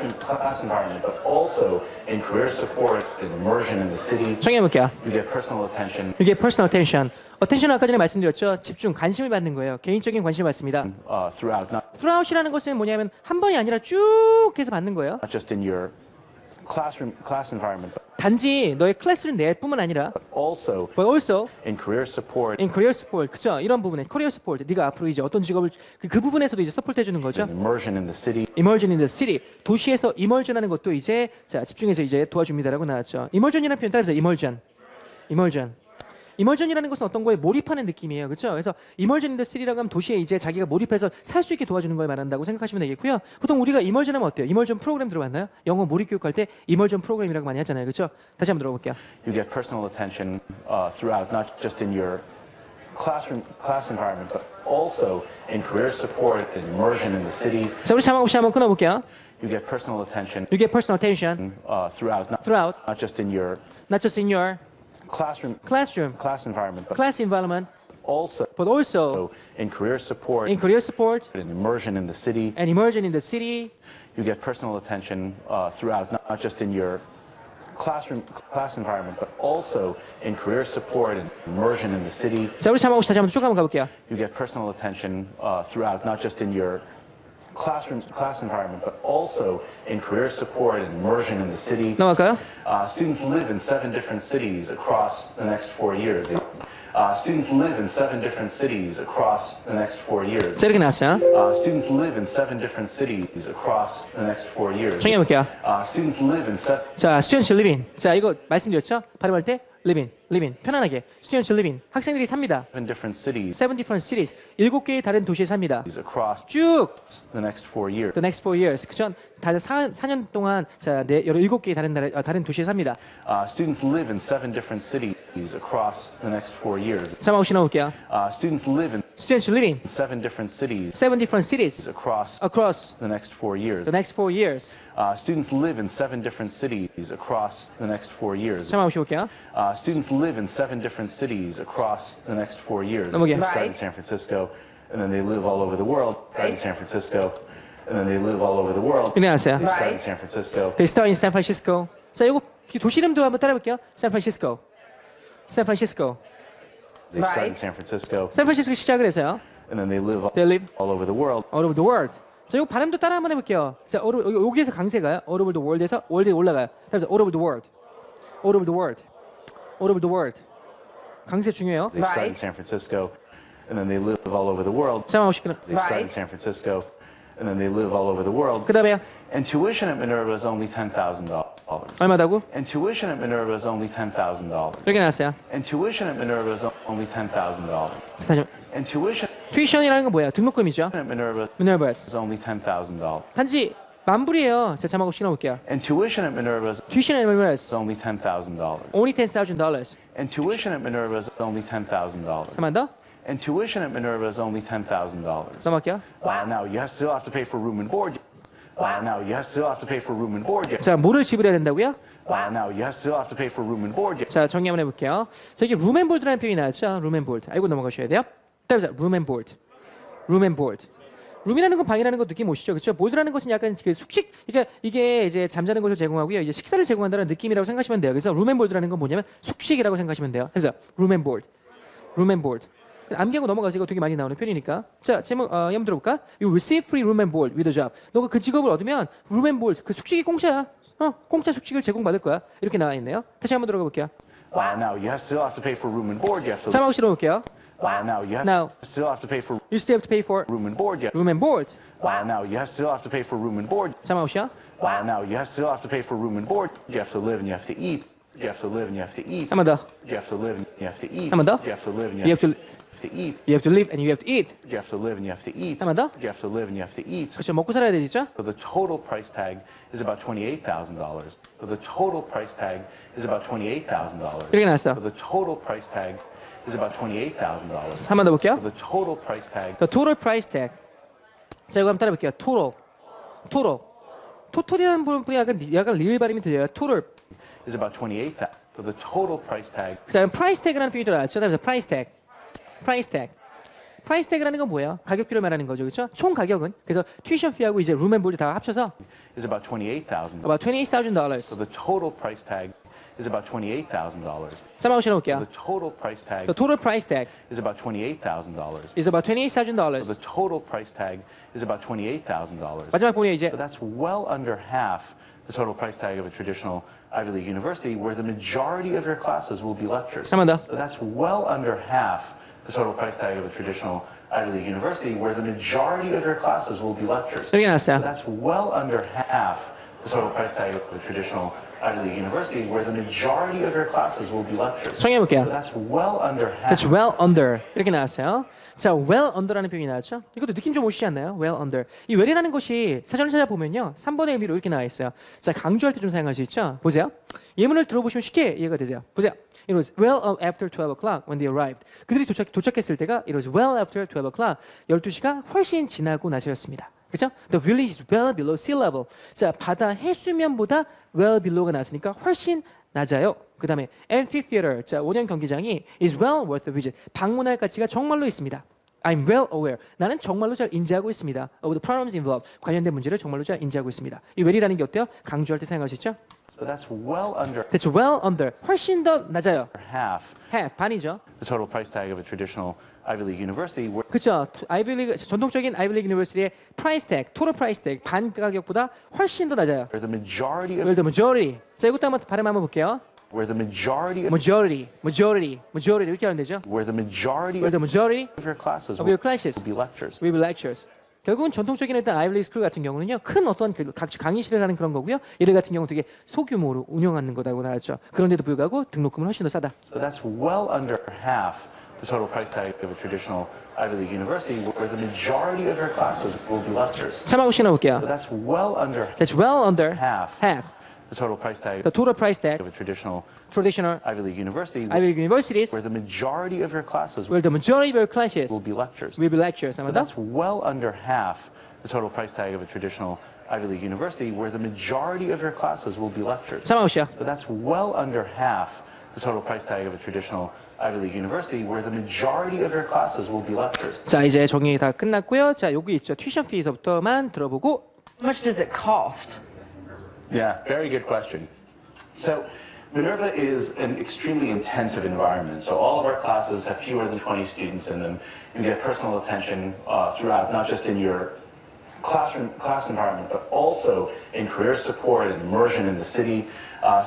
environment, but also in career support and immersion in the city. 정리해 볼게요. You get personal attention 이게 personal attention. attention 아까 전에 말씀드렸죠. 집중, 관심을 받는 거예요. 개인적인 관심을 받습니다. throughout, throughout이라는 것은 뭐냐면 한 번이 아니라 쭉 해서 받는 거예요. not just in your class environment, but 단지 너의 클래스를 낼 뿐만 아니라 also but also in career support in career support. 그죠? 이런 부분에 career support. 네가 앞으로 이제 어떤 직업을 그 부분에서도 이제 서포트 해주는 거죠. and immersion in the city. immersion in the city. 도시에서 immersion하는 것도 이제 자 집중해서 이제 도와줍니다라고 나왔죠. immersion이라는 표현 따라서 immersion. immersion이라는 것은 어떤 거에 몰입하는 느낌이에요. 그렇죠? 그래서 immersion in the city라고 하면 도시에 이제 자기가 몰입해서 살 수 있게 도와주는 걸 말한다고 생각하시면 되겠고요. 보통 우리가 immersion 하면 어때요? immersion 프로그램 들어봤나요? 영어 몰입 교육할 때 immersion 프로그램이라고 많이 하잖아요. 그렇죠? 다시 한번 들어볼게요. You get personal attention throughout, not just in your class environment, but also in career support and immersion in the city. 자, 우리 자막 없이 한번 끊어볼게요. You get personal attention You get personal attention throughout, throughout, not just in your not just in your class environment, but class environment, also but also in career support in career support and immersion in the city. and immersion in the city. You get personal attention throughout, not just in your class environment, but also in career support and immersion in the city. 자, 우리 자막 없이 다시 한번 쭉 한번 가볼게요. You get personal attention throughout, not just in your class environment, but also in career support and immersion in the city. 넘어갈까요? Students live in 7 different cities across the next 4 years. Students live in 7 different cities across the next 4 years. 자, 이렇게 나왔어요. Students live in 7 different cities across the next 4 years. 정리해 볼게요. Students live in 7 자, students live in. 자, 이거 말씀드렸죠? 발음할 때 live in. 편안하게. students live in. 학생들이 삽니다. different cities 7 different cities. 7개의 다른 도시에 삽니다. across 쭉 the next 4 years. the next 4 years. 그죠? 다른 4년 동안 자, 7개의 다른 도시에 삽니다. Students live in 7 different cities across the next 4 years. 자막 없이 넣을게요. Students live in students live in 7 different cities 7 different cities across across the next 4 years. the next 4 years. Students live in 7 different cities across the next 4 years. 자막 없이 볼게요. Students live in 7 different cities across the next 4 years. 넘어가요. They start in Right. San Francisco, and then they live all over the world. Start in San Francisco, and then they live all over the world. 이렇게 나왔어요. They start in Right. San Francisco. They start in San Francisco. 자, 이거 도시 이름도 한번 따라볼게요. San Francisco. San Francisco. They start in Right. San Francisco, 샌프란시스코 시작을 해서요. and then they live They live all over the world. all over the world. 자, 이거 발음도 따라 한번 해볼게요. 자, 여기에서 강세가요. all over the world에서 월드에 올라가요. 그래서 all over the world. all over the world. all over the world. 강세 중요해요. They start in Right. San Francisco, and then they live all over the world. 자막 없이 끊어. They start in Right. San Francisco, and then they live all over the world. 그 다음에요. And tuition at Minerva is only $10,000. 얼마다고? And tuition at Minerva is only $10,000. 이렇게 나왔어요. And tuition at Minerva is only $10,000. 자, 다시 한번. And tuition 튜이션이라는 건 뭐야? 등록금이죠. at Minerva 미너버스. is only $10,000. 단지 만불이에요. 자, 자막 없이 넣어볼게요. And tuition at Minerva is 튜이션 미너버스. only $10,000. only $10,000. And tuition at Minerva is only $10,000. 3만 더. And tuition at Minerva is only $10,000. 넘어갈게요. Now you still have to pay for room and board. Now you still have to pay for room and board. 자, 뭐를 지불해야 된다고요? Now you still have to pay for room and board. 자, 정리 한번 해볼게요. 자, 이게 room and board라는 표현이 나왔죠. room and board. 알고 넘어가셔야 돼요. 따라서 room and board. room and board. 룸이라는 건 방이라는 거 느낌 오시죠? 그렇죠? 보드라는 것은 약간 그 숙식, 그러니까 이게 이제 잠자는 것을 제공하고요. 이제 식사를 제공한다는 느낌이라고 생각하시면 돼요. 그래서 룸 앤 보드라는 건 뭐냐면 숙식이라고 생각하시면 돼요. 그래서 룸 앤 보드. 룸 앤 보드. 암기하고 넘어가서 이거 되게 많이 나오는 표현이니까. 자, 제목 한번 들어볼까? You receive free room and board with a job. 너가 그 직업을 얻으면 룸 앤 보드, 그 숙식이 공짜야. 공짜 숙식을 제공받을 거야. 이렇게 나와 있네요. 다시 한번 들어가 볼게요. Now you still have to pay for room and board. You have to. 사망 실어 볼게요. Now you Now. still have to pay for You still have to pay for room and board. You room and board. Now you still have to pay for room and board. 사망 없이요? Now you still have to pay for room and board. You have to live and you have to eat. You have to live and you have to eat. 한 번 더. You have to live and you have to eat. 한 번 더. You have to live and You have to to eat. You have to live and you have to eat. You have to live and you have to eat. 한 번 더. You have to live and you have to eat. 그렇죠. 먹고 살아야 되죠. So the total price tag is about $28,000. So the total price tag is about $28,000. 이렇게 나왔어. So the total price tag is about $28,000. 한 번 더 볼게요. So the total price tag The total price tag. 자, 이거 한번 따라 볼게요. total. total. 토탈이라는 부분이 약간 리을 발음이 들려요. total. is about $28,000. So the total price tag 자, 그럼 price tag라는 표현이 들어왔죠. 그다음에 price tag. price tag. price tag라는 건 뭐예요? 가격표를 말하는 거죠. 그렇죠? 총 가격은 그래서 tuition fee하고 이제 room and board 다 합쳐서 is about $28,000. about $28,000. So the total price tag is about $28,000. 자, 한번 실어볼게요. The total price tag The total price tag is about $28,000. is about So $28,000. the total price tag is about $28,000. 마지막 보면 이제 So that's well under half the total price tag of a traditional Ivy League university where the majority of your classes will be lectures. 한 번 더. So that's well under half the total price tag of a traditional Ivy League university where the majority of your classes will be lectures. 이렇게 So 나왔어요. that's well under half the total price tag of a traditional Ivy League university where the majority of your classes will be lectures. 정리해 볼게요. So that's well under half. That's well under 이렇게 나왔어요. 자, well under라는 표현이 나왔죠. 이것도 느낌 좀 오시지 않나요? well under. 이 well이라는 것이 사전을 찾아보면요. 3번의 의미로 이렇게 나와 있어요. 자, 강조할 때 좀 사용할 수 있죠. 보세요. 예문을 들어보시면 쉽게 이해가 되세요. 보세요. It was well after 12 o'clock when they arrived. 그들이 도착했을 때가 it was well after 12 o'clock. 12시가 훨씬 지나고 나서였습니다. 그렇죠? The village is well below sea level. 자, 바다 해수면보다 well below가 나왔으니까 훨씬 낮아요. 그 다음에 amphitheater, 자, 5년 경기장이 is well worth a visit. 방문할 가치가 정말로 있습니다. I'm well aware. 나는 정말로 잘 인지하고 있습니다. Of the problems involved. 관련된 문제를 정말로 잘 인지하고 있습니다. 이 well이라는 게 어때요? 강조할 때 사용할 수 있죠? So that's well under That's well under. 훨씬 더 낮아요. half half, 반이죠. the total price tag of a traditional Ivy League university where 그렇죠. 아이비리그 전통적인 아이비리그 유니버시티의 price tag, total price tag 반 가격보다 훨씬 더 낮아요. the majority of Well, the majority. 자, 이것도 한번 발음 한번 볼게요. where the majority of majority 이렇게 하면 되죠. where the majority Where the majority of your classes of your classes will be lectures. will be lectures. 결국은 전통적인 일단 아이비리그 스쿨 같은 경우는요, 큰 어떤 각 강의실을 하는 그런 거고요. 얘들 같은 경우 되게 소규모로 운영하는 거다고 나왔죠. 그런데도 불구하고 등록금은 훨씬 더 싸다. So that's well under half the total price tag of a traditional Ivy League university where the majority of your classes will be lectures. 참하고 시나볼게요. So that's well under That's well under half half the total price tag the total price tag of a traditional traditional Ivy League university Ivy universities where the majority of your classes where the majority of your classes will be lectures. will be lectures. So 한번 더. that's well under half the total price tag of a traditional Ivy League university where the majority of your classes will be lectures. 참하고 시요. So that's well under half the total price tag of a traditional Ivy League university where the majority of your classes will be lectures. 자, 이제 정리 다 끝났고요. 자, 여기 있죠. 튜션 피에서부터만 들어보고 How much does it cost? Yeah, very good question. So Minerva is an extremely intensive environment. So all of our classes have fewer than 20 students in them. You get personal attention throughout, not just in your class environment, but also in career support and immersion in the city.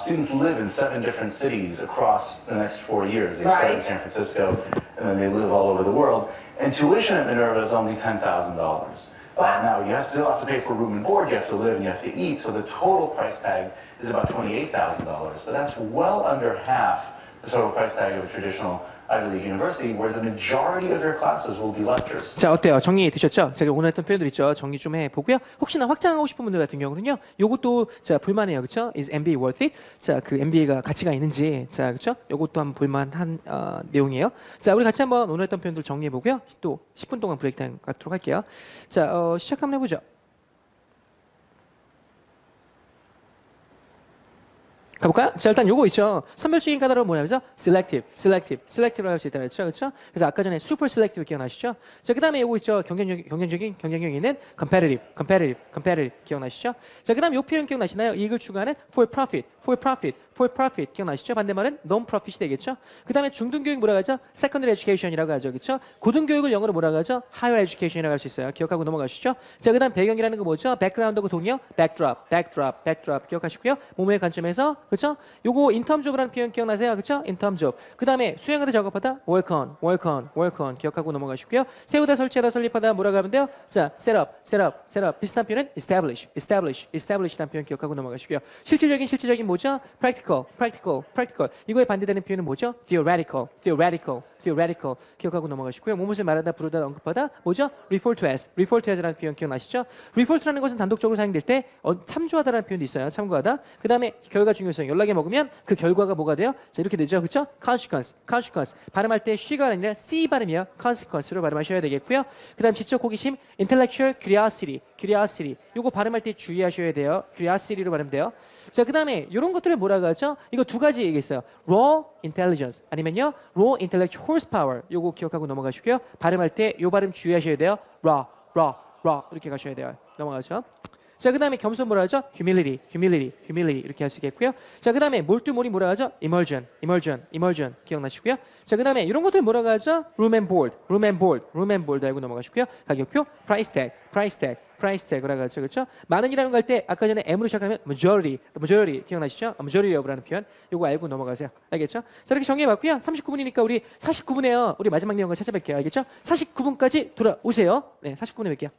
Students live in 7 different cities across the next 4 years. They start in Right. San Francisco, and then they live all over the world. And tuition at Minerva is only $10,000. Now, you still have to pay for room and board, you have to live, and you have to eat, so the total price tag is about $28,000. But that's well under half the total price tag of a traditional Ivy League university where the majority of your classes will be lectures. 자, 어때요? 정리 되셨죠? 제가 오늘 했던 표현들 있죠? 정리 좀 해보고요. 혹시나 확장하고 싶은 분들 같은 경우는요, 요것도 자 볼만해요, 그렇죠? Is MBA worth it? 자, 그 MBA가 가치가 있는지, 자, 그렇죠? 요것도 한번 볼만한 내용이에요. 자, 우리 같이 한번 오늘 했던 표현들 정리해보고요. 또 10분 동안 브레이크 타임 갖도록 할게요. 자, 시작 한번 해보죠. 가볼까요? 자, 일단 요거 있죠. 선별적인 까다로운 뭐냐면서 selective라고 할 수 있다 그랬죠, 그렇죠? 그래서 아까 전에 super selective 기억나시죠? 자, 그다음에 요거 있죠. 경쟁력이 있는 competitive 기억나시죠? 자, 그다음 요 표현 기억나시나요? 이익을 추구하는 for profit 기억나시죠? 반대말은 non-profit이 되겠죠? 그다음에 중등교육 뭐라고 하죠? secondary education이라고 하죠, 그렇죠? 고등교육을 영어로 뭐라고 하죠? higher education이라고 할 수 있어요. 기억하고 넘어가시죠? 자, 그다음 배경이라는 거 뭐죠? background하고 동의어 backdrop 기억하시고요. 모모의 관점에서 그렇죠? 요거 in terms of라는 표현 기억나세요? 그렇죠? in terms of. 그다음에 수행하다 작업하다 work on 기억하고 넘어가시고요. 세우다 설치하다 설립하다 뭐라고 하면 돼요? 자, set up 비슷한 표현은 establish라는 표현 기억하고 넘어가시고요. 실질적인 뭐죠? practical 이거에 반대되는 표현은 뭐죠? theoretical theoretical 기억하고 넘어가시고요. 무엇을 말하다, 부르다, 언급하다 뭐죠? refer to as, refer to as라는 표현 기억나시죠? refer to라는 것은 단독적으로 사용될 때 참조하다라는 표현도 있어요. 참고하다. 그 다음에 결과 중요성, 연락에 먹으면 그 결과가 뭐가 돼요? 자, 이렇게 되죠, 그렇죠? consequence, consequence. 발음할 때 쉬가 아니라 c 발음이에요. consequence로 발음하셔야 되겠고요. 그 다음 지적 호기심, intellectual curiosity, curiosity. 요거 발음할 때 주의하셔야 돼요. curiosity로 발음돼요. 자, 그 다음에 이런 것들을 뭐라고 하죠? 이거 두 가지 얘기했어요. raw intelligence 아니면요 raw intellectual horsepower. 요거 기억하고 넘어가시고요. 발음할 때 요 발음 주의하셔야 돼요. raw 이렇게 가셔야 돼요. 넘어가죠. 자, 그 다음에 겸손 뭐라 하죠? humility 이렇게 하시겠고요. 자, 그 다음에 몰두몰이 뭐라 하죠? immersion 기억나시고요. 자, 그 다음에 이런 것들 뭐라고 하죠? room and board 알고 넘어가시고요. 가격표 price tag이라고 하죠, 그렇죠? 많은이라는 거 할 때 아까 전에 M으로 시작하면 majority 기억나시죠? majority of라는 표현 요거 알고 넘어가세요. 알겠죠? 자, 이렇게 정리해봤고요. 39분이니까 우리 49분에요. 우리 마지막 내용을 찾아뵐게요. 알겠죠? 49분까지 돌아오세요. 네, 49분에 뵐게요.